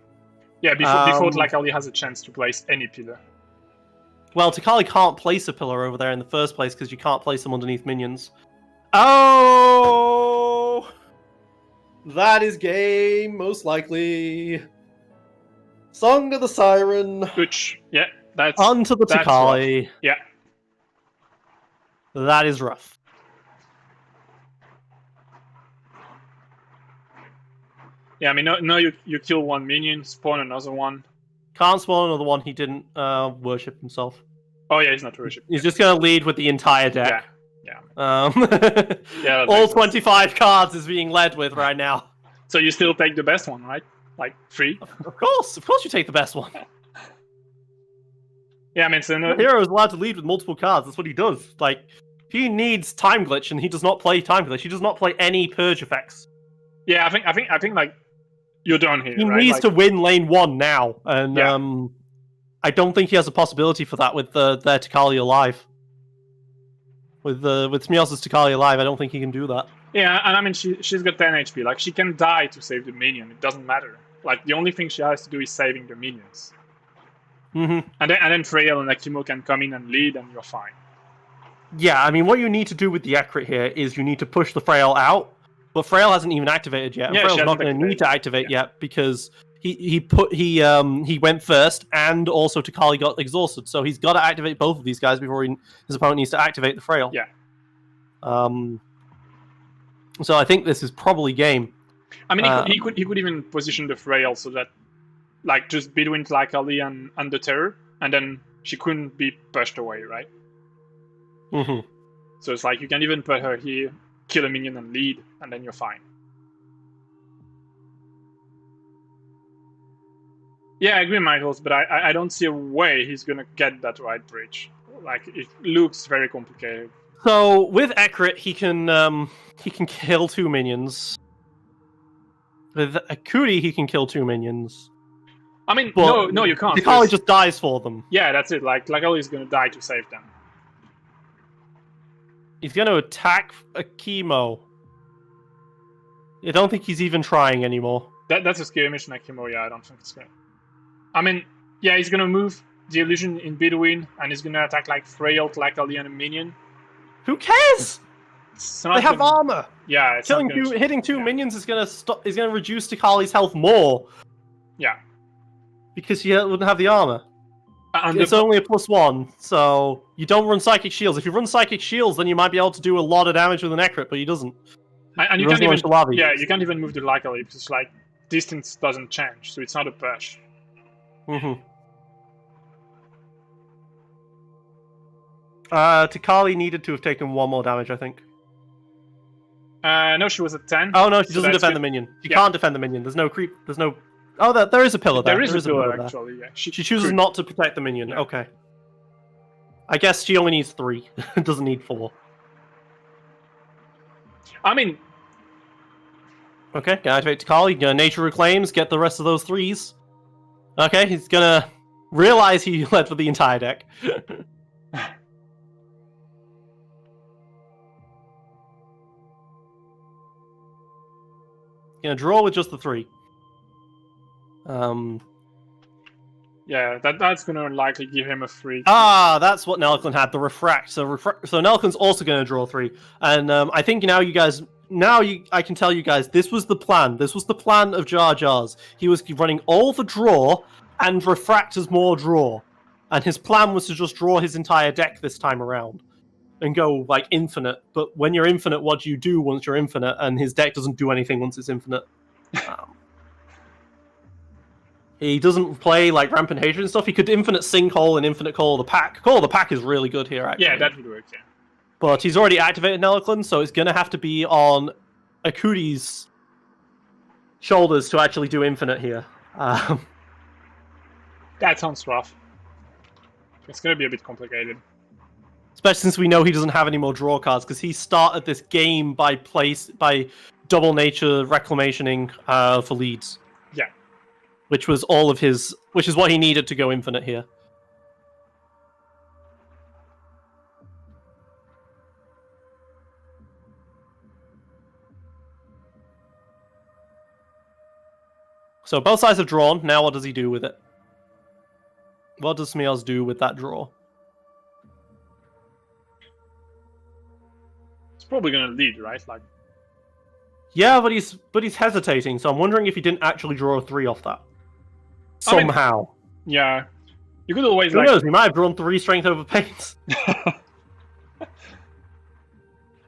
Yeah, before Takali has a chance to place any pillar. Well, Takali can't place a pillar over there in the first place because you can't place them underneath minions. Oh! That is game, most likely. Song of the Siren. Which, yeah, that's... Onto the Takali. Yeah. That is rough. Yeah, I mean, no, you kill one minion, spawn another one. Can't spawn another one. He didn't worship himself. Oh yeah, he's not worship. He's just gonna lead with the entire deck. Yeah. Yeah. All 25 cards is being led with right now. So you still take the best one, right? Like 3? Of course you take the best one. Yeah, I mean, so the hero is allowed to lead with multiple cards. That's what he does. Like, he needs Time Glitch, and he does not play Time Glitch. He does not play any Purge effects. Yeah, I think like you're done here. He right? needs like, to win lane 1 now, and I don't think he has a possibility for that with their Takali alive. With smeoz's Takali alive, I don't think he can do that. Yeah, and I mean, she's got 10 HP. Like, she can die to save the minion. It doesn't matter. Like, the only thing she has to do is saving the minions. Mm-hmm. And then Frail and Akimo can come in and lead, and you're fine. Yeah, I mean, what you need to do with the Ekrit here is you need to push the Frail out, but Frail hasn't even activated yet. And Frail's not going to need to activate yet because he went first, and also Takali got exhausted, so he's got to activate both of these guys before his opponent needs to activate the Frail. Yeah. So I think this is probably game. I mean, he could even position the Frail so that, like, just between Takali and the Terror, and then she couldn't be pushed away, right? Mm-hmm. So it's like you can even put her here, kill a minion and lead, and then you're fine. Yeah, I agree, Michaels, but I don't see a way he's gonna get that right bridge. Like, it looks very complicated. So with Ekrit, he can kill 2 minions. With Akudi, he can kill 2 minions. I mean, no, you can't. Takali just dies for them. Yeah, that's it. Like, Takali's gonna die to save them. He's gonna attack Akimo. I don't think he's even trying anymore. That's a skirmish, Akimo. Yeah, I don't think it's gonna. I mean, yeah, he's gonna move the illusion in between, and he's gonna attack like Frail, Takali, and a minion. Who cares? They have armor. Yeah, it's hitting 2 minions is gonna reduce Takali's health more. Yeah, because he wouldn't have the armor. It's only a +1, so you don't run Psychic Shields. If you run Psychic Shields, then you might be able to do a lot of damage with an Ekrit, but he doesn't. And you can't even you can't even move the Takali because like distance doesn't change, so it's not a push. Mm-hmm. Takali needed to have taken 1 more damage, I think. No, she was at 10. Oh no, she doesn't defend the minion. She can't defend the minion. There's no creep. There's no. Oh, there is a pillar there. There is a pillar actually. Yeah. She chooses not to protect the minion. Yeah. Okay. I guess she only needs 3. Doesn't need 4. I mean. Okay, gonna activate Takali. Gonna Nature Reclaims. Get the rest of those 3s. Okay, he's gonna realize he led for the entire deck. Gonna draw with just the 3. Yeah, that's gonna likely give him a 3. Ah, that's what Nelklin had, the Refract. So Nelklin's also gonna draw 3. And I think I can tell you guys, this was the plan. This was the plan of Jar Jar's. He was running all the draw and Refract as more draw. And his plan was to just draw his entire deck this time around. And go, like, infinite. But when you're infinite, what do you do once you're infinite? And his deck doesn't do anything once it's infinite. He doesn't play, like, Rampant Hatred and stuff. He could infinite Sinkhole and infinite Call of the Pack. Call of the Pack is really good here, actually. Yeah, that would work, yeah. But he's already activated Nelklin, so it's going to have to be on Akudi's shoulders to actually do infinite here. That sounds rough. It's going to be a bit complicated. Especially since we know he doesn't have any more draw cards, because he started this game by double nature reclamationing for leads. Yeah. Which is what he needed to go infinite here. So both sides have drawn. Now what does he do with it? What does Smeoz do with that draw? Probably gonna lead, right? Like, yeah, but he's hesitating. So I'm wondering if he didn't actually draw a 3 off that somehow. Yeah, you could always. Who knows? He might have drawn 3 strength over pains.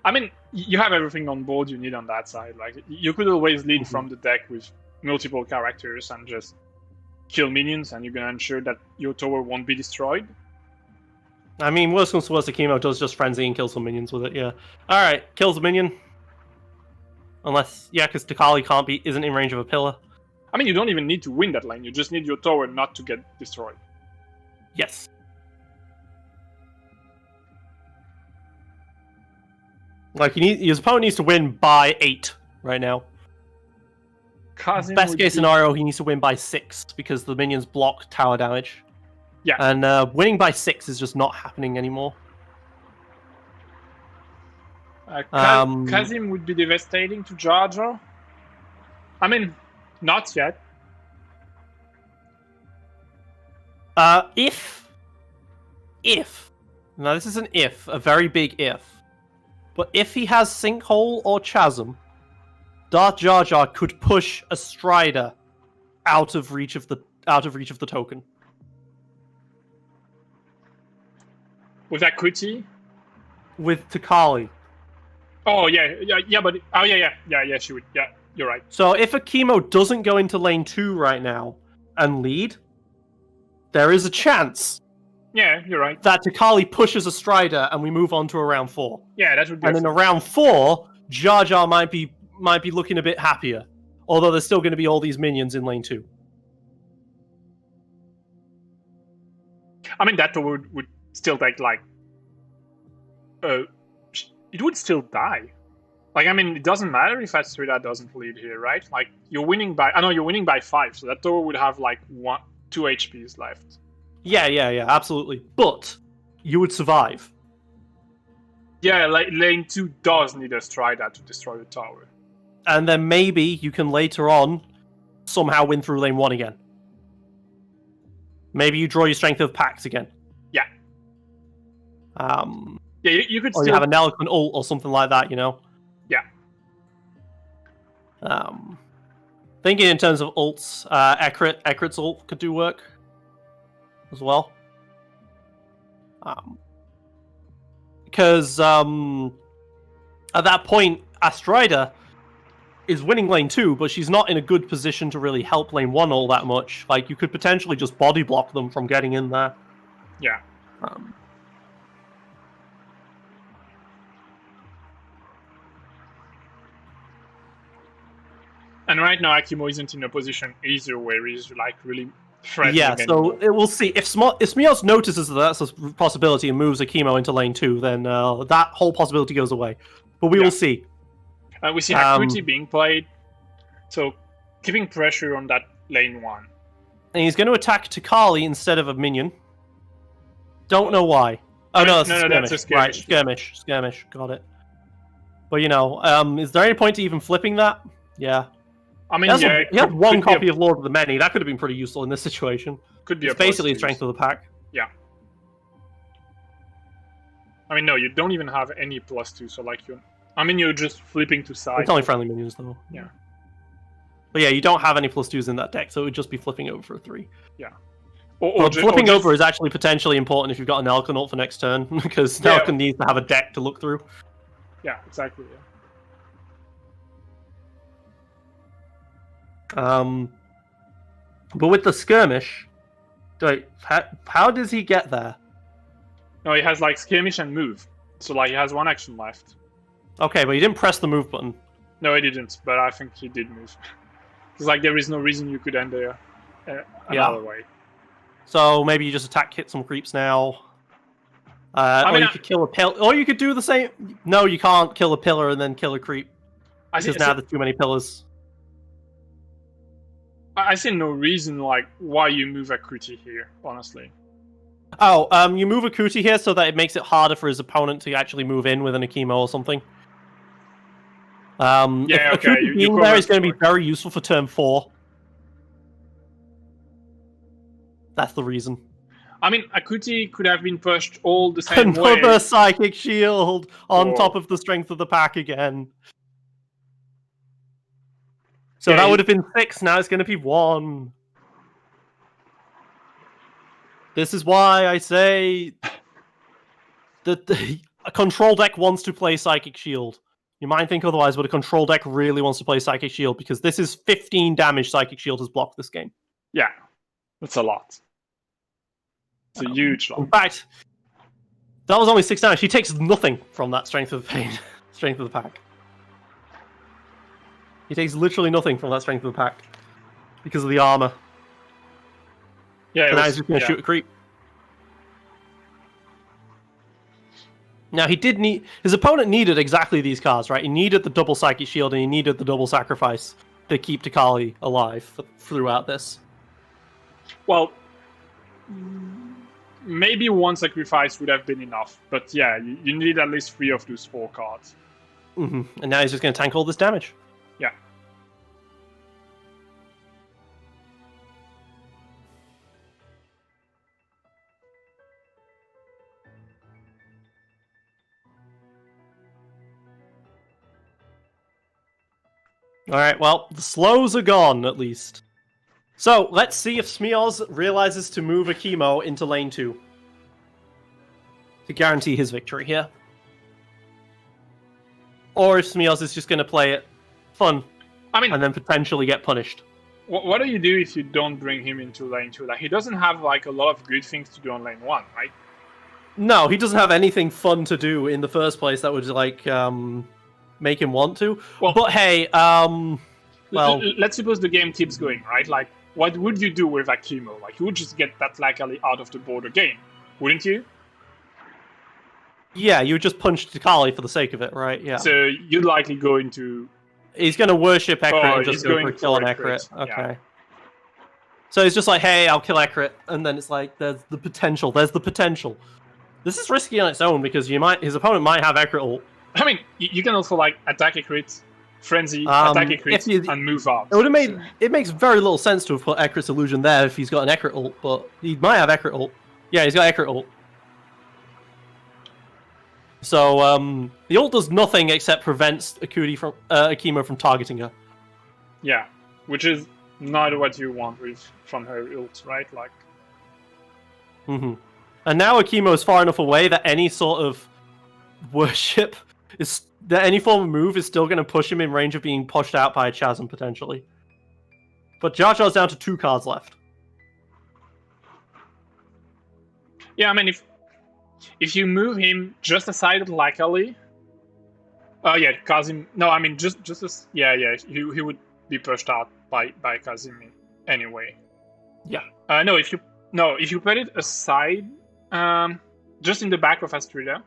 I mean, you have everything on board you need on that side. Like, you could always lead from the deck with multiple characters and just kill minions, and you're gonna ensure that your tower won't be destroyed. I mean, worst comes to worst, Akimo does just frenzy and kill some minions with it. Yeah. All right, kills a minion. Unless, yeah, because Takali isn't in range of a pillar. I mean, you don't even need to win that lane. You just need your tower not to get destroyed. Yes. Like, his opponent needs to win by 8 right now. Best case scenario, he needs to win by 6 because the minions block tower damage. Yeah. And winning by 6 is just not happening anymore. Kazim would be devastating to DarthJarJar. I mean, not yet. If, now this is an if, a very big if, but if he has Sinkhole or Chasm, DarthJarJar could push a Strider out of reach of the token. With that Kuti? With Takali. Oh yeah, but yeah, she would. Yeah, you're right. So if Akimo doesn't go into lane 2 right now and lead, there is a chance. Yeah, you're right. That Takali pushes a Strider and we move on to a round 4. Yeah, that would be. And in a round 4, DarthJarJar might be looking a bit happier. Although there's still going to be all these minions in lane 2. I mean, that would still take like. It would still die. Like, I mean, it doesn't matter if Astrida doesn't lead here, right? Like, you're winning by. I know you're winning by 5, so that tower would have like 2 HPs left. Yeah, absolutely. But you would survive. Yeah, like lane 2 does need a Strider to destroy the tower. And then maybe you can later on somehow win through lane 1 again. Maybe you draw your strength of packs again. Yeah. Yeah, you could or still... you have an eloquent ult or something like that, you know? Yeah. Thinking in terms of ults, Ekrit's ult could do work as well. Because at that point, Astrida is winning lane 2, but she's not in a good position to really help lane 1 all that much. Like, you could potentially just body block them from getting in there. Yeah. And right now, Akimo isn't in a position either where he's like really threatening. Yeah, so we'll see. If smeoz notices that that's a possibility and moves Akimo into lane 2, then that whole possibility goes away. But we will see. We see Hakuti being played, so keeping pressure on that lane 1. And he's going to attack Takali instead of a minion. Don't know why. Oh, no, that's a skirmish. Right, skirmish, got it. But, you know, is there any point to even flipping that? Yeah. I mean, he had one copy of Lord of the Many. That could have been pretty useful in this situation. Could be it's basically a strength of the pack. Yeah. I mean, no, you don't even have any +2, so like you're just flipping to side. It's only friendly minions, though. Yeah. But yeah, you don't have any +2s in that deck, so it would just be flipping over for a 3. Yeah. Flipping over is actually potentially important if you've got an Elkin ult for next turn, because Elkin needs to have a deck to look through. Yeah, exactly, yeah. But with the skirmish, how does he get there? No, he has like skirmish and move, so like he has 1 action left. Okay, but he didn't press the move button. No, he didn't, but I think he did move. It's like there is no reason you could end there another way. So maybe you just attack, hit some creeps now. Or you could kill a pillar. Or you could do the same. No, you can't kill a pillar and then kill a creep. Because now there's too many pillars. I see no reason like why you move Akuti here, honestly. Oh, you move Akuti here so that it makes it harder for his opponent to actually move in with an Akimo or something. Yeah, okay. Being there is going to be very useful for turn 4. That's the reason. I mean, Akuti could have been pushed all the same way. Another psychic shield on top of the strength of the pack again. So that would have been 6, now it's going to be 1. This is why I say that a control deck wants to play Psychic Shield. You might think otherwise, but a control deck really wants to play Psychic Shield because this is 15 damage Psychic Shield has blocked this game. Yeah, that's a lot. It's a huge lot. In fact, that was only 6 damage. He takes nothing from that Strength of the Pain. Strength of the Pack. He takes literally nothing from that Strength of the Pack because of the armor. Yeah, now he's just going to shoot a creep. Now he did need his opponent needed exactly these cards, right? He needed the double Psychic Shield and he needed the double Sacrifice to keep Takali alive throughout this. Well, maybe one sacrifice would have been enough, but yeah, you need at least 3 of those 4 cards. And now he's just going to tank all this damage. Yeah. Alright, well, the slows are gone, at least. So, let's see if smeoz realizes to move a chemo into lane 2. To guarantee his victory here. Or if smeoz is just going to play it fun. And then potentially get punished. What do you do if you don't bring him into lane 2? Like, he doesn't have like a lot of good things to do on lane 1, right? No, he doesn't have anything fun to do in the first place that would, like, make him want to. Well, but hey, let's suppose the game keeps going, right? Like, what would you do with that chemo? Like, you would just get that Takali out of the board again, wouldn't you? Yeah, you would just punch Takali for the sake of it, right? Yeah. So you'd likely go into... He's going to worship Ekrit and just go for kill on Ekrit. Okay. Yeah. So he's just like, hey, I'll kill Ekrit, and then it's like, there's the potential. There's the potential. This is risky on its own because his opponent might have Ekrit ult. I mean, you can also like attack Ekrit, frenzy, attack Ekrit, and move up. It would have made it makes very little sense to have put Ekrit's illusion there if he's got an Ekrit ult, but he might have Ekrit ult. Yeah, he's got Ekrit ult. So the ult does nothing except prevents Akimo from targeting her. Yeah, which is not what you want from her ult, right? Like. And now Akimo is far enough away that any sort of worship any form of move is still going to push him in range of being pushed out by a chasm potentially. But JarJar's down to 2 cards left. Yeah, I mean if you move him just aside of Takali, Kazim. No, I mean just as he would be pushed out by Kazim anyway. Yeah. If you put it aside, just in the back of Astrida,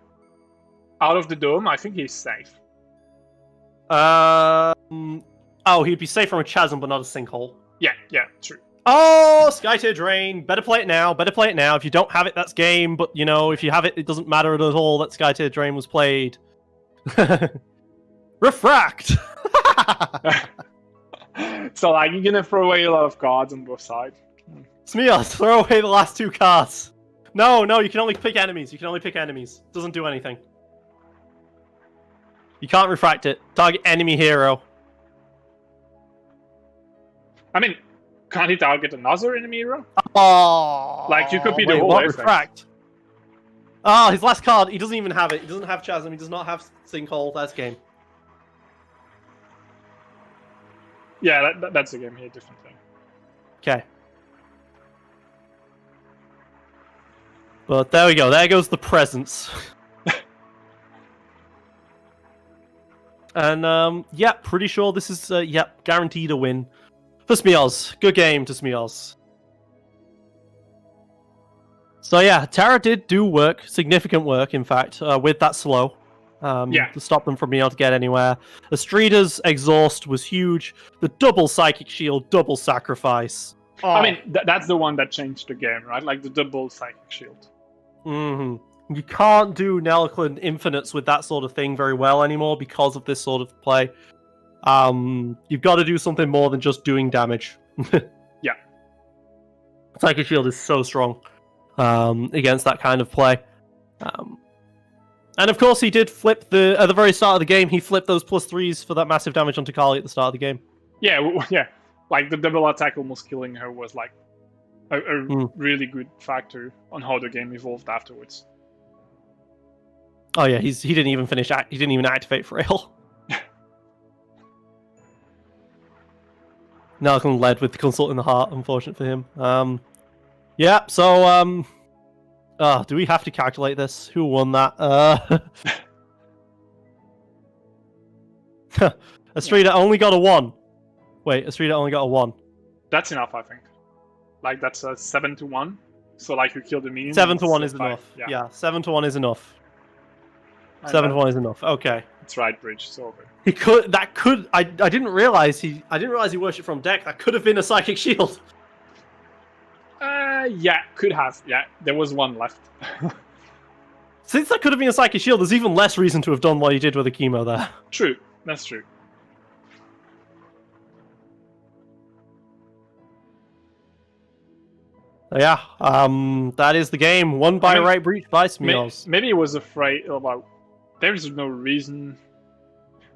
out of the dome, I think he's safe. He'd be safe from a chasm, but not a sinkhole. Yeah, true. Oh, Skytear Drain. Better play it now. If you don't have it, that's game. But, if you have it, it doesn't matter at all that Skytear Drain was played. Refract! So, like, you're gonna throw away a lot of cards on both sides. smeoz, throw away the last 2 cards. No, you can only pick enemies. Doesn't do anything. You can't refract it. Target enemy hero. I mean, can't he target another enemy hero? Oh, like you copy the whole refract. Oh, his last card. He doesn't even have it. He doesn't have chasm. He does not have sinkhole. That's game. Yeah, that's a game here. Different thing. Okay. But there we go. There goes the presence. And, pretty sure this is, guaranteed a win. For smeoz. Good game to smeoz. So, yeah, Tara did do work. Significant work, in fact, with that slow. To stop them from being able to get anywhere. Astrida's exhaust was huge. The double Psychic Shield, double Sacrifice. Oh. I mean, that's the one that changed the game, right? Like, the double Psychic Shield. You can't do Nelclin infinites with that sort of thing very well anymore because of this sort of play. You've got to do something more than just doing damage. Yeah. Psychic Shield is so strong against that kind of play. And of course he did flip at the very start of the game, he flipped those +3s for that massive damage on Takali at the start of the game. Yeah. Like the double attack almost killing her was like a really good factor on how the game evolved afterwards. Oh yeah, he didn't even activate Frail. Malcolm led with the Consult in the Heart, unfortunate for him. Yeah, so, do we have to calculate this? Who won that? Astrida only got a 1. Wait, Astrida only got a 1. That's enough, I think. Like, that's a 7-1. So, like, you kill the minion. 7-1 is enough. Yeah. Yeah, 7-1 is enough. And 7-1 is enough. Okay. It's right bridge, so good. He could. That could. I didn't realize he. I didn't realize he worshipped from deck. That could have been a psychic shield. Yeah, could have. Yeah, there was one left. Since that could have been a psychic shield, there's even less reason to have done what he did with the chemo there. True. That's true. Yeah. That is the game. Won by right breach by smeoz. Maybe he was afraid about. There's no reason.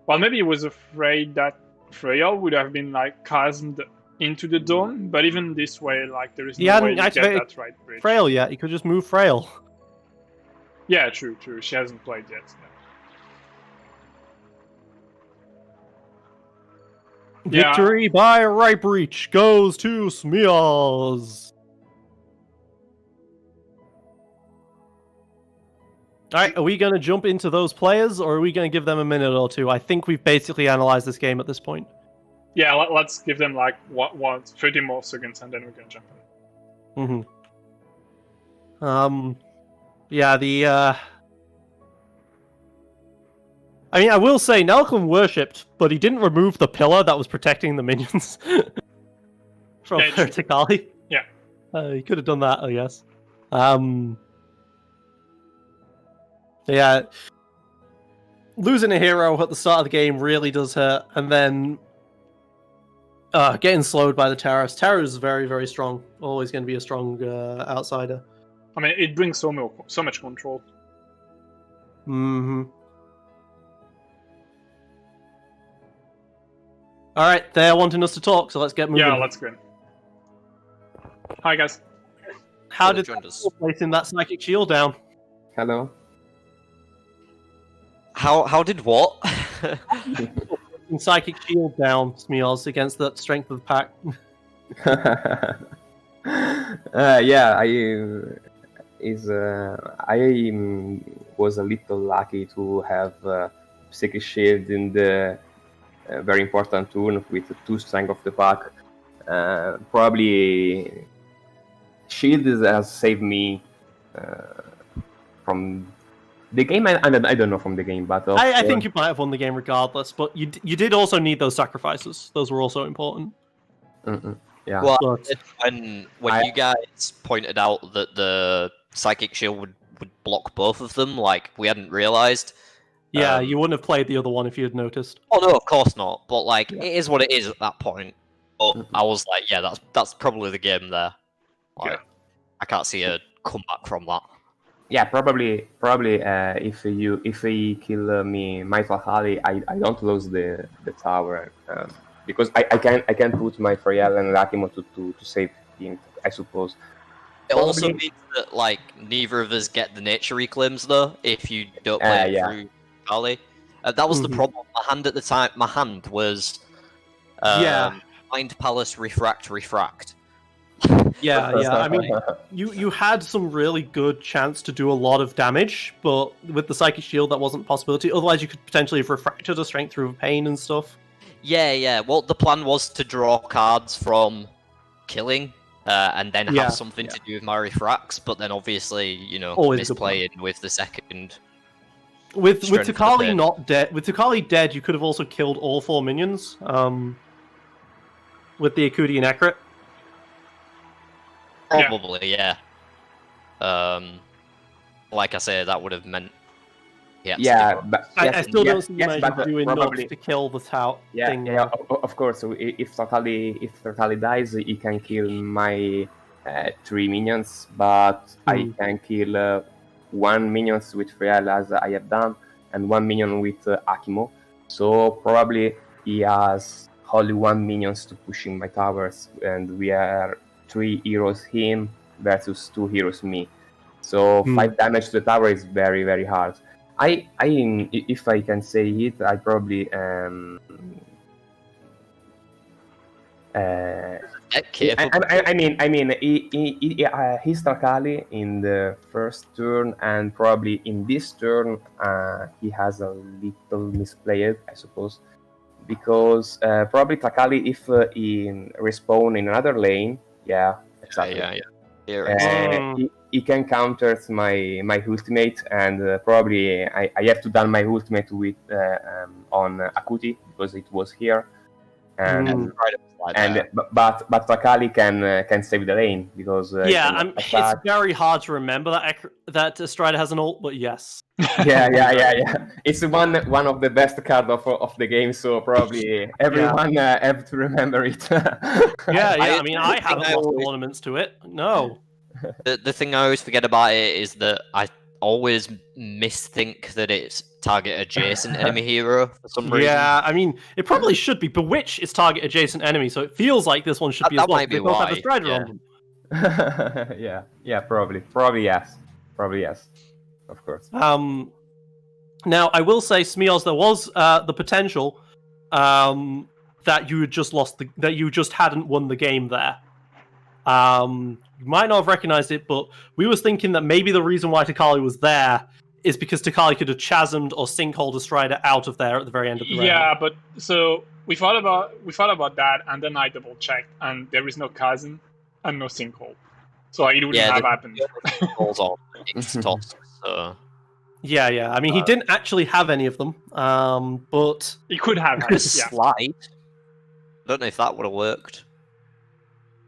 Well, maybe he was afraid that Freya would have been like chasmed into the dome, but even this way, like there is no way to get that right bridge. Frail yet? He could just move Frail. Yeah, true. She hasn't played yet. Yeah. Victory by right breach goes to smeoz. Alright, are we going to jump into those players, or are we going to give them a minute or two? I think we've basically analysed this game at this point. Yeah, let's give them like 30 more seconds, and then we're going to jump in. Yeah, I mean, I will say, Nelcom worshipped, but he didn't remove the pillar that was protecting the minions from Verticali. Yeah. He could have done that, I guess. Yeah, losing a hero at the start of the game really does hurt, and then getting slowed by the Terror. Terror is very, very strong. Always going to be a strong outsider. I mean, it brings so much control. Mm-hmm. Alright, they're wanting us to talk, so let's get moving. Yeah, let's go. Hi, guys. How did placing that psychic shield down? Hello. How did what? Psychic shield down, smeoz, against that strength of the pack. Yeah, I was a little lucky to have Psychic Shield in the very important turn with 2 strength of the pack. Probably Shield has saved me from the game. I don't know from the game, but I think you might have won the game regardless. But you did also need those sacrifices. Those were also important. Yeah. Well, when you guys pointed out that the Psychic Shield would block both of them, like we hadn't realized. Yeah, you wouldn't have played the other one if you had noticed. Oh no, of course not. But like, it is what it is at that point. But I was like, yeah, that's probably the game there. Like, I can't see a comeback from that. Yeah, probably. If he kill me, Mythal, I don't lose the tower because I can put my Friel and Rakimo to save him, I suppose. It also means that like neither of us get the nature reclaims though if you don't play it through Kali. That was the problem. My hand at the time. My hand was Mind Palace Refract. Yeah. I mean, you had some really good chance to do a lot of damage, but with the Psychic Shield, that wasn't a possibility. Otherwise, you could potentially have refracted a Strength through Pain and stuff. Yeah. Well, the plan was to draw cards from killing, and then have something to do with my refracts. But then, obviously, misplaying with the second. With Takali not dead, with Takali dead, you could have also killed all 4 minions. With the Akuti and Ekrit. Probably, yeah. Like I say, that would have meant. But I still don't see Magic doing enough to kill the thing. Yeah, of course. So if Takali dies, he can kill my 3 minions, but I can kill 1 minion with Friel as I have done, and 1 minion with Akimo. So probably he has only 1 minion to pushing my towers, and we are 3 heroes him versus 2 heroes me. So 5 damage to the tower is very, very hard. If I can say it, I probably I mean, he's Takali in the first turn, and probably in this turn, he has a little misplayed, I suppose, because probably Takali, if he respawn in another lane, exactly. He can counter my ultimate, and probably I have to done my ultimate with on Akuti because it was here. But Takali can save the lane because it's very hard to remember that Strider has an ult, but yes. Yeah. It's one of the best cards of the game, so probably everyone have to remember it. I mean, I haven't lost ornaments to it. No. The thing I always forget about it is that I always misthink that it's target adjacent enemy hero for some reason. Yeah, I mean, it probably should be. Bewitch is target adjacent enemy, so it feels like this one should be as well. Might be why. Have a Strider on them. yeah, probably yes, of course. Now I will say, Smeoz, there was the potential that you had just that you just hadn't won the game there. You might not have recognized it, but we was thinking that maybe the reason why Takali was there is because Takali could have chasmed or sinkholed a Strider out of there at the very end of the round. Yeah, but so we thought about that, and then I double checked, and there is no chasm and no sinkhole, so it wouldn't have happened. Yeah. I mean, he didn't actually have any of them, but he could have. Slide. I don't know if that would have worked.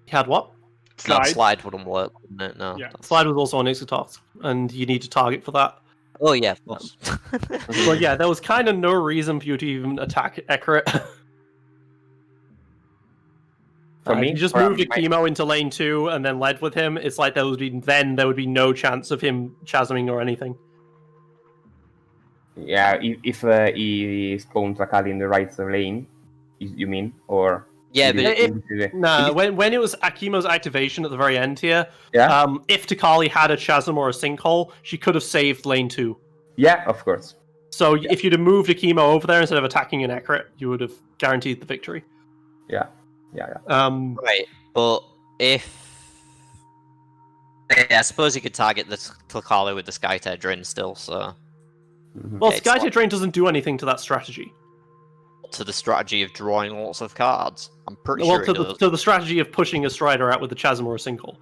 He had what? Slide wouldn't work, wouldn't it? No. Yeah. Slide was also on Ixatos, and you need to target for that. Oh yeah, of course. But yeah, there was kind of no reason for you to even attack Ekaret. For me, you just moved Akimo into lane 2 and then led with him. It's like there would be no chance of him chasming or anything. Yeah, if he spawned Takali in the right lane, you mean, or? Yeah, but when it was Akimo's activation at the very end here, if Takali had a chasm or a sinkhole, she could have saved lane 2. Yeah, of course. So if you'd have moved Akimo over there instead of attacking an Ekaret, you would have guaranteed the victory. Yeah. Right, but I suppose you could target the Takali with the Skytear Drain still, so... Well, Skytear Drain doesn't do anything to that strategy. To the strategy of drawing lots of cards. I'm pretty sure it does. To the strategy of pushing a Strider out with the chasm or a sinkhole.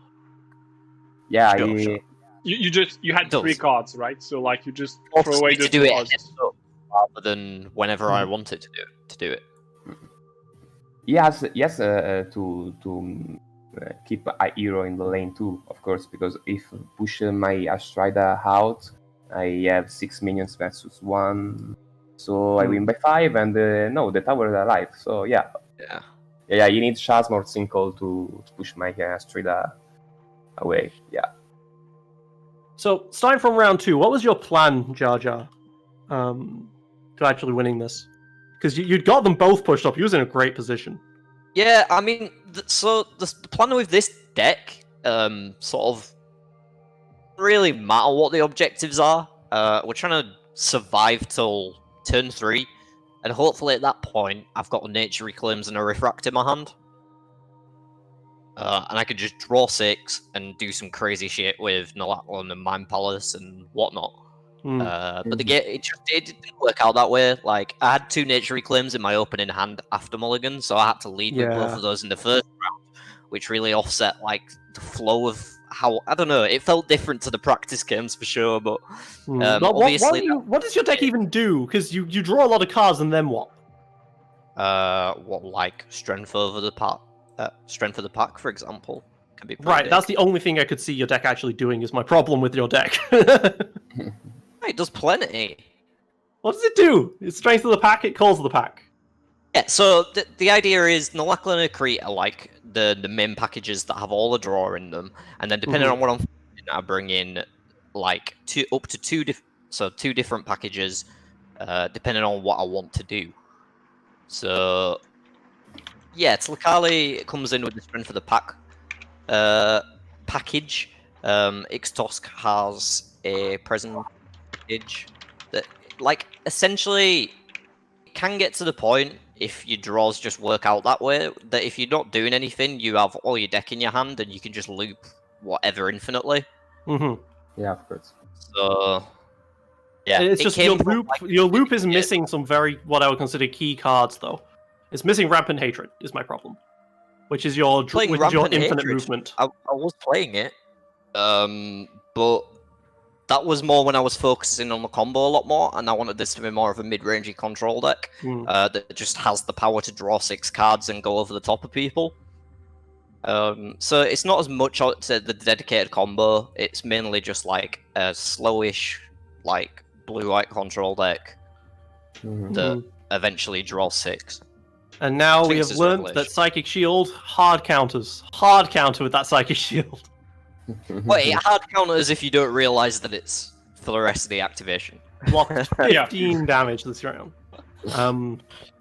Yeah, sure. You had 3 cards, right? So like you just throw away the 2 cards. Rather than whenever I wanted to do it. Yes, to keep a hero in the lane too, of course, because if push my Strider out, I have 6 minions versus 1. So I win by 5, and the tower is alive. So yeah, you need Chasm or Sinkhole to push my Strider away. Yeah. So starting from round 2, what was your plan, Jar Jar, to actually winning this? Because you'd got them both pushed up. You was in a great position. Yeah, I mean, so the plan with this deck, sort of, really matter what the objectives are. We're trying to survive till turn 3, and hopefully at that point I've got a Nature Reclaims and a Refract in my hand, and I could just draw 6 and do some crazy shit with Nalaklan and Mind Palace and whatnot. But the game it didn't work out that way. Like, I had 2 Nature Reclaims in my opening hand after Mulligan, so I had to lead with both of those in the first round, which really offset like the flow of how, I don't know, it felt different to the practice games for sure, but obviously... What does your deck even do? Because you draw a lot of cards, and then what? What, like strength over the pack? Strength of the pack, for example, can be right. Big. That's the only thing I could see your deck actually doing. Is my problem with your deck. It does plenty. What does it do? It's strength of the pack. It calls the pack. Yeah. So the idea is Nalaklan and Crete are like the main packages that have all the draw in them, and then depending on what I'm doing, I bring in like up to two different packages, depending on what I want to do. So yeah, Tlakali comes in with the strength of the pack package. Ixtosk has a present package that, like, essentially can get to the point if your draws just work out that way, that if you're not doing anything, you have all your deck in your hand and you can just loop whatever infinitely. Yeah, of course. So yeah, it's just your loop is missing some what I would consider key cards though. It's missing Rampant Hatred is my problem, which is your infinite movement. I was playing it, but that was more when I was focusing on the combo a lot more, and I wanted this to be more of a mid-rangey control deck that just has the power to draw 6 cards and go over the top of people. So it's not as much to the dedicated combo, it's mainly just like a slowish, like, blue-white control deck that eventually draws 6. And now we have learned that Psychic Shield, hard counter with that Psychic Shield. Wait, hard counters if you don't realize that it's for the rest of the activation. Blocked 15 damage this round.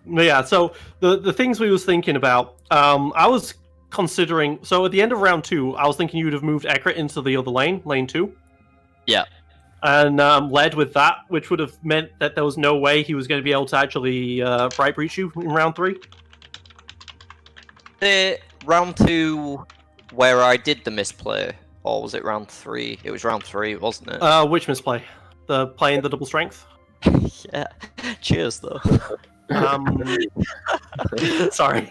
Yeah, so the things we was thinking about, I was considering, so at the end of round 2, I was thinking you would have moved Ekrit into the other lane 2. Yeah. And led with that, which would have meant that there was no way he was going to be able to actually Bright Breach you in round 3. Round 2, where I did the misplay, or was it round 3? It was round 3, wasn't it? Which misplay? The playing the double strength? Yeah. Cheers, though. Sorry.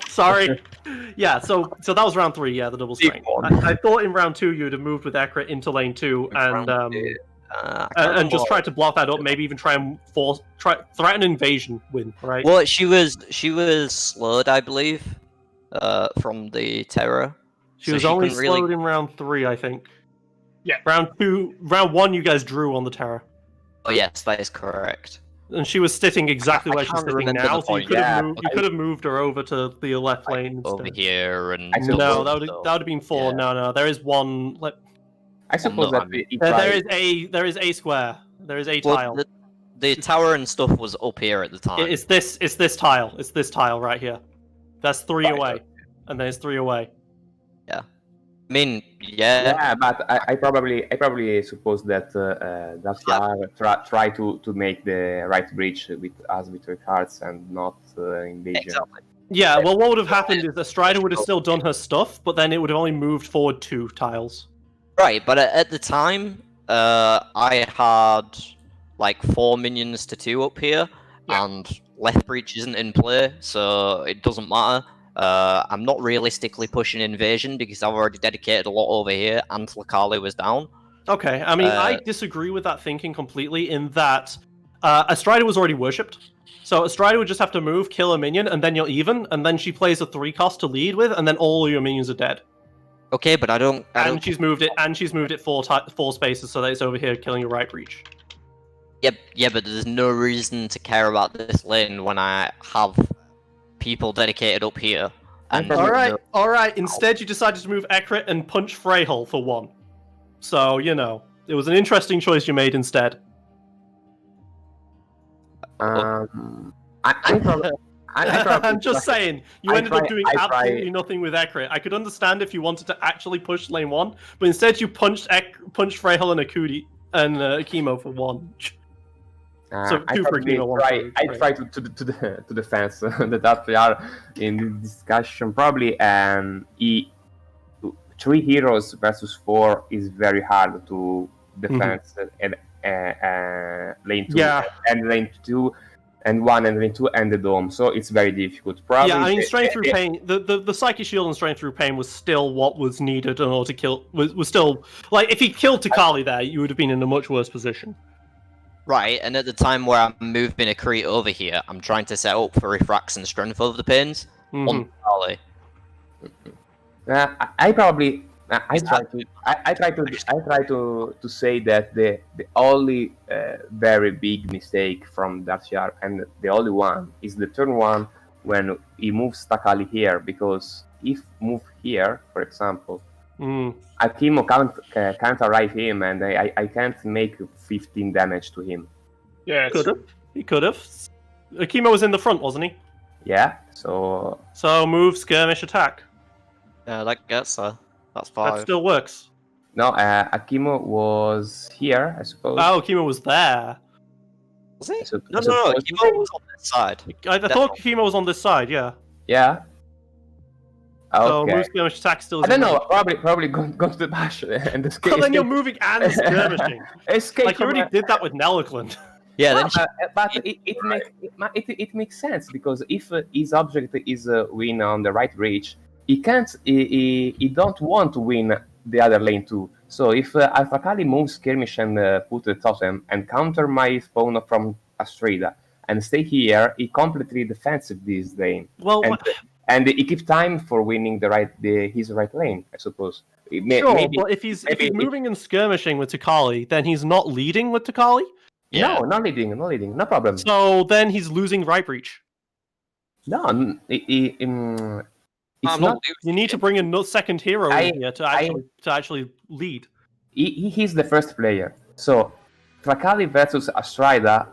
Yeah, so that was round 3. Yeah, the double strength. I thought in round 2 you'd have moved with Ekrit into lane 2 and just tried to block that up. Maybe even try and threaten invasion win. Right. Well, she was slowed, I believe, from the terror. She was only slowed in round 3, I think. Yeah. Round 1, you guys drew on the terror. Oh yes, that is correct. And she was sitting exactly where she's sitting now, so you could have moved her over to the left lane instead. Over here and... No, that would have been 4. Yeah. No, there is one... I suppose that there is a square. There is a tile. The tower and stuff was up here at the time. It's this tile. It's this tile right here. That's 3 away. And there's 3 away. Yeah. I mean, yeah. Yeah, but I probably suppose that DarthJarJar try to make the right breach with us with her cards and not invasion. Exactly. Yeah, well, what would have happened is the Strider would have still done her stuff, but then it would have only moved forward 2 tiles. Right, but at the time, I had like 4 minions to 2 up here, and left breach isn't in play, so it doesn't matter. I'm not realistically pushing invasion because I've already dedicated a lot over here, and Lakali was down. Okay, I mean, I disagree with that thinking completely in that a Strider was already worshipped. So a Strider would just have to move, kill a minion, and then you're even, and then she plays a 3 cost to lead with, and then all your minions are dead. Okay, but I don't. She's moved it 4 spaces so that it's over here killing your right breach. Yep, yeah, but there's no reason to care about this lane when I have people dedicated up here. And all right. Instead, you decided to move Ekrit and punch Freyhall for 1. So it was an interesting choice you made instead. I'm just saying, you ended up doing absolutely nothing with Ekrit. I could understand if you wanted to actually push lane 1, but instead you punched Freyhall and Akudi and Chemo for 1. So I try to defense the DarthJarJar in this discussion. Probably 3 heroes versus 4 is very hard to defend lane 2 and lane 2. And 1 and lane 2 and the dome, so it's very difficult. Probably, yeah, I mean, Strain Through Pain, the Psychic Shield and Strain Through Pain was still what was needed in order to kill. Was still like if he killed Takali there, you would have been in a much worse position. Right, and at the time where I'm moving a Crete over here, I'm trying to set up for refracts and Strength of the Pains on Takali. I try to say that the only very big mistake from DarthJarJar, and the only one, is the turn 1 when he moves Takali here, because if move here, for example, Akimo can't arrive him, and I can't make 15 damage to him. Yeah, he could have. Akimo was in the front, wasn't he? Yeah. So move, skirmish, attack. Yeah, that gets that's 5. That still works. No, Akimo was here, I suppose. Oh, Akimo was there. Was he? So- No, so- no, no. Kimo was on this side. I thought Kimo was on this side, yeah. Yeah. So Okay. move skirmish attack still. I don't know. Probably go to the bash and escape. Well, then you're moving and skirmishing. Escape. Like you from already did that with Nellicland. Yeah, then but it makes sense because if his object is win on the right reach, he can't. He don't want to win the other lane too. So if Alpha Kali moves skirmish and put the totem and counter my spawn from Astrida and stay here, he completely defensive this lane. Well, And he keeps time for winning his right lane, I suppose. sure, Maybe, but if he's maybe moving and skirmishing with Takali, then he's not leading with Takali. yeah. No, not leading, no problem. So then he's losing right breach. No, it's I'm not. not You need to bring a second hero in here to actually lead. He's the first player. So Trakali versus Astrida,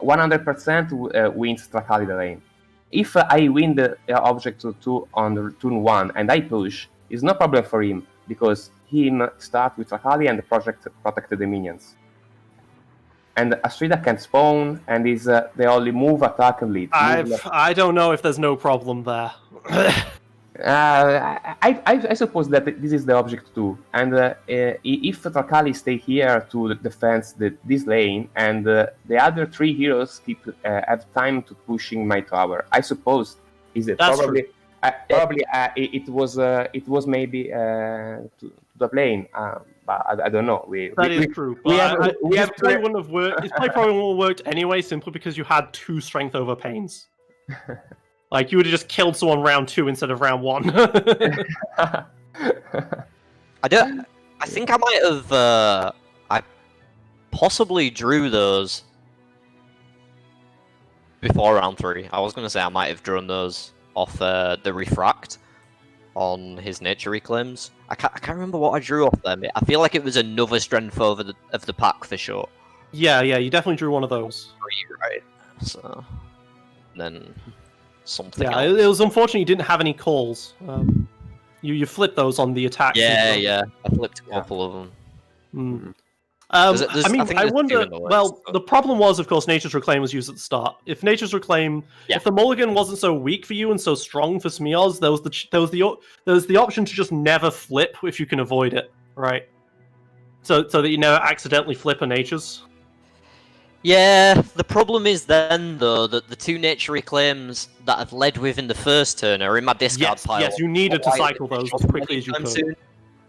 100% wins Trakali the lane. If I win the object to 2 on the turn 1 and I push, it's no problem for him because him start with Trakali and the project protect the minions. And Astrida can spawn and is they only move, attack, and lead. I don't know if there's no problem there. I suppose that this is the object too. And if Trakali stay here to defend this lane, and the other 3 heroes have time to pushing my tower, I suppose is it That's probably it was maybe to the lane. But I don't know. That is true. His play wouldn't have worked. His play probably wouldn't have worked anyway, simply because you had 2 strength over pains. Like you would have just killed someone round 2 instead of round 1. I think I might have. I possibly drew those before round 3. I was going to say I might have drawn those off the refract on his nature reclaims. I can't remember what I drew off them. I feel like it was another strength over of the pack for sure. Yeah, you definitely drew one of those. 3, right? So then something. Yeah, else. it was unfortunate you didn't have any calls. You flipped those on the attack. Yeah. I flipped a couple of them. Mm. I wonder. Well, the problem was, of course, Nature's Reclaim was used at the start. If Nature's Reclaim, if the mulligan wasn't so weak for you and so strong for smeoz, there was the option to just never flip if you can avoid it, right? So that you never accidentally flip a Nature's. Yeah, the problem is then though that the 2 nature reclaims that I've led with in the first turn are in my discard pile. Yes, you needed to cycle those as quickly as you could. Soon.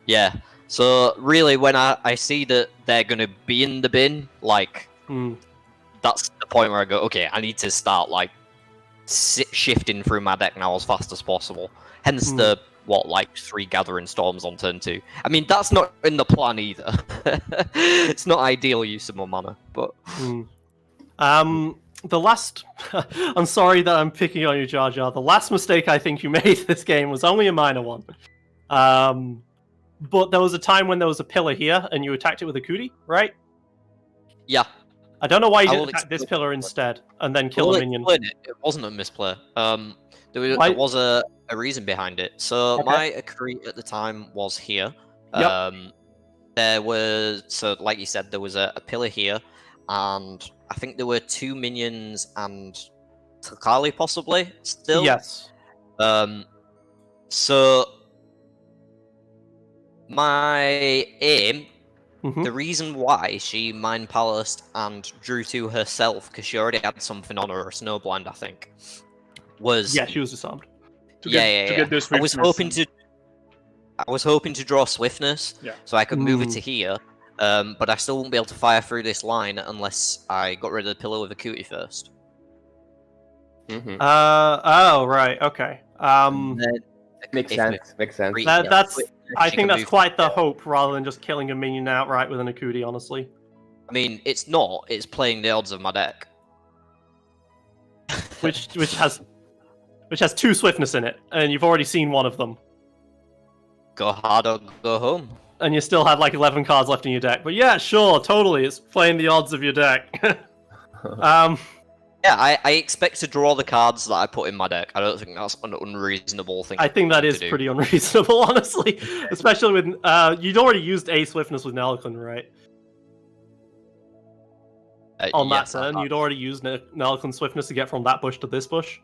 Yeah. So really, when I see that they're going to be in the bin, like that's the point where I go, okay, I need to start like shifting through my deck now as fast as possible. Hence the 3 Gathering Storms on turn 2. I mean, that's not in the plan either. It's not ideal use of my mana, but the last. I'm sorry that I'm picking on you, Jar Jar. The last mistake I think you made this game was only a minor one. But there was a time when there was a pillar here, and you attacked it with a Cootie, right? Yeah. I don't know why you didn't attack this pillar instead, and then kill a minion. It wasn't a misplay. There was a reason behind it. So my Akri at the time was here. There was, so like you said, there was a pillar here, and I think there were 2 minions and Takali possibly still. Yes. So my aim, the reason why she Mind Palaced and drew 2 herself, because she already had something on her, a Snowblind, I think, was... Yeah, she was disarmed. To get this I was hoping to draw Swiftness, so I could move it to here, but I still won't be able to fire through this line unless I got rid of the pillar with a Cootie first. Oh, right, okay. Makes sense. I think that's quite the hope, rather than just killing a minion outright with an Akudi, honestly. I mean, it's not. It's playing the odds of my deck. which has 2 Swiftness in it, and you've already seen one of them. Go hard or go home. And you still have like 11 cards left in your deck. But yeah, sure, totally, it's playing the odds of your deck. Yeah, I expect to draw the cards that I put in my deck. I don't think that's an unreasonable thing. I think that is pretty unreasonable, honestly. Especially with you'd already used a Swiftness with Nellicland, right? on that yes, turn. You'd already used Nellicon Swiftness to get from that bush to this bush.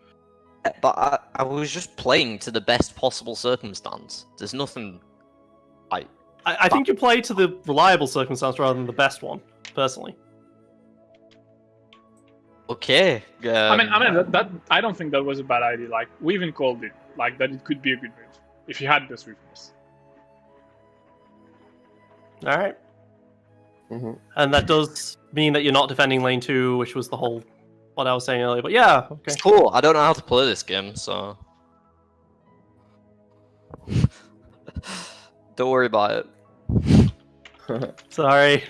But I was just playing to the best possible circumstance. There's nothing. I think you play to the reliable circumstance rather than the best one, personally. Okay. I mean, that I don't think that was a bad idea. Like, we even called it, like, that it could be a good move if you had the swiftness. All right. Mm-hmm. And that does mean that you're not defending lane 2, which was the whole what I was saying earlier. But yeah, okay. It's cool. I don't know how to play this game, so don't worry about it. Sorry.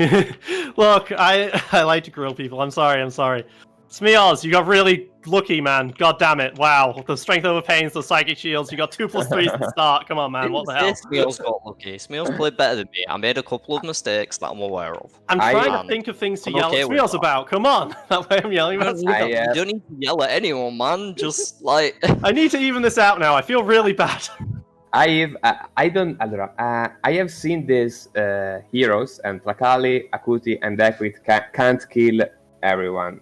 Look, I like to grill people. I'm sorry. Smeoz, you got really lucky, man. God damn it. Wow. The strength over pains, the psychic shields. You got 2+3s to start. Come on, man. What the hell? Smeoz got lucky. Smeoz played better than me. I made a couple of mistakes that I'm aware of. I'm trying to think of things to yell at Smeoz about. Come on. That way I'm yelling about Smeoz. You don't need to yell at anyone, man. Just like I need to even this out now. I feel really bad. I have seen these heroes, and Tlakali, Akuti, and Equit can't kill everyone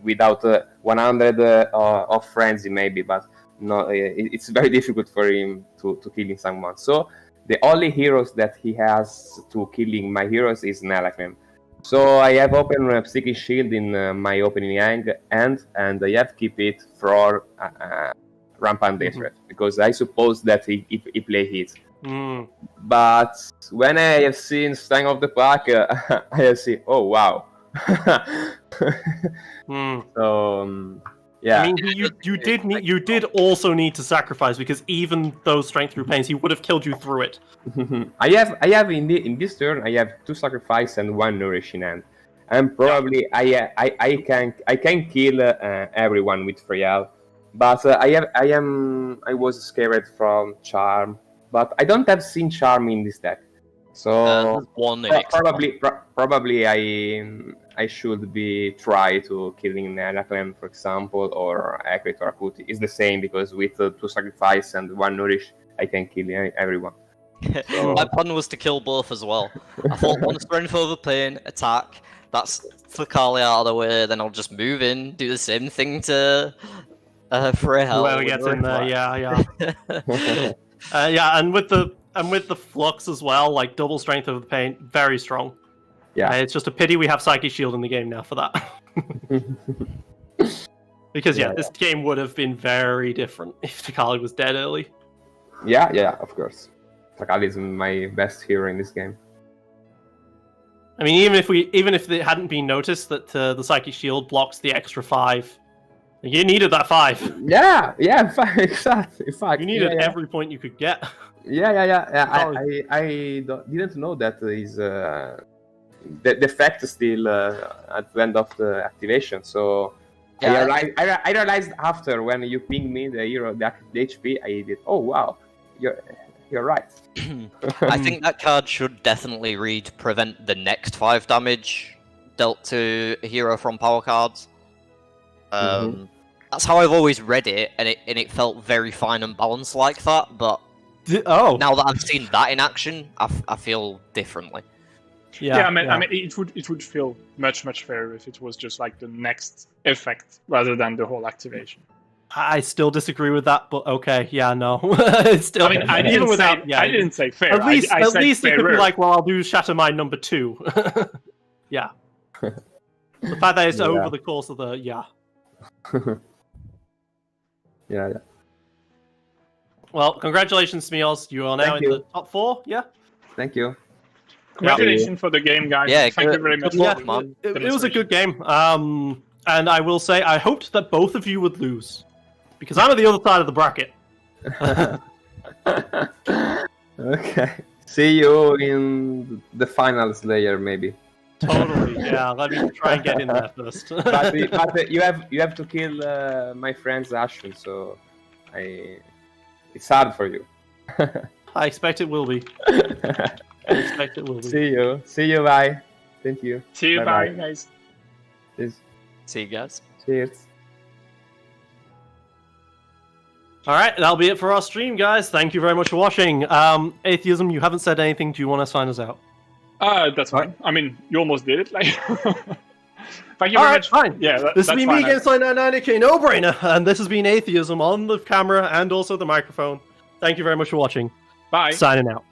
without 100 of frenzy, maybe, but no, it's very difficult for him to killing someone. So the only heroes that he has to killing my heroes is Nellicon. So I have open Psychic Shield in my opening hand, and I have keep it for Rampant Death because I suppose that he play hit. But when I have seen Strength of the Pack, I have seen, oh wow. So yeah. I mean, you did also need to sacrifice because even those strength through pains, he would have killed you through it. I have in this turn I have 2 sacrifice and 1 nourish in hand, and probably I can kill everyone with Friel. But I was scared from Charm, but I don't have seen Charm in this deck, so probably I should be try to killing Nellicon, for example, or Equit or Akuti. It's the same because with 2 sacrifice and 1 nourish, I can kill everyone. So... My plan was to kill both as well. I thought 1 strength over pain, attack. That's Tlakali out of the way. Then I'll just move in, do the same thing to. Whoever gets in there, yeah. And with the flux as well, like double strength of the pain, very strong. Yeah, it's just a pity we have Psychic Shield in the game now for that. Because this game would have been very different if Tlakali was dead early. Yeah, of course. Tlakali is my best hero in this game. I mean, even if it hadn't been noticed that the Psychic Shield blocks the extra 5. You needed that 5. Yeah, exactly. In fact, you needed every point you could get. Yeah. I didn't know that is the effect is still at the end of the activation. So I realized after when you pinged me the hero, the HP, I did. Oh wow, you're right. I think that card should definitely read prevent the next 5 damage dealt to a hero from power cards. That's how I've always read it, and it felt very fine and balanced like that. But now that I've seen that in action, I feel differently. I mean, it would feel much fairer if it was just like the next effect rather than the whole activation. I still disagree with that, but okay, no. Still, I mean, I didn't say fair. At least it could be like, well, I'll do Shatter Mind number 2. Yeah. The fact that it's over the course of the yeah. Well, congratulations, Smeoz. You are now in the top 4. Yeah. Thank you. Congratulations for the game, guys. Yeah, thank you very much. It was a good game. And I will say, I hoped that both of you would lose, because I'm at the other side of the bracket. Okay. See you in the finals layer, maybe. Totally, yeah. Let me try and get in there first. but you have to kill my friend's Ashton, so it's hard for you. I expect it will be. See you, bye. Thank you. See you, bye guys. Cheers. See you guys. Cheers. Alright, that'll be it for our stream, guys. Thank you very much for watching. Atheism, you haven't said anything. Do you want to sign us out? That's fine. I mean, you almost did it. Thank you very much. Fine. Yeah, this has been me against 999, no brainer, and this has been Atheism on the camera and also the microphone. Thank you very much for watching. Bye. Signing out.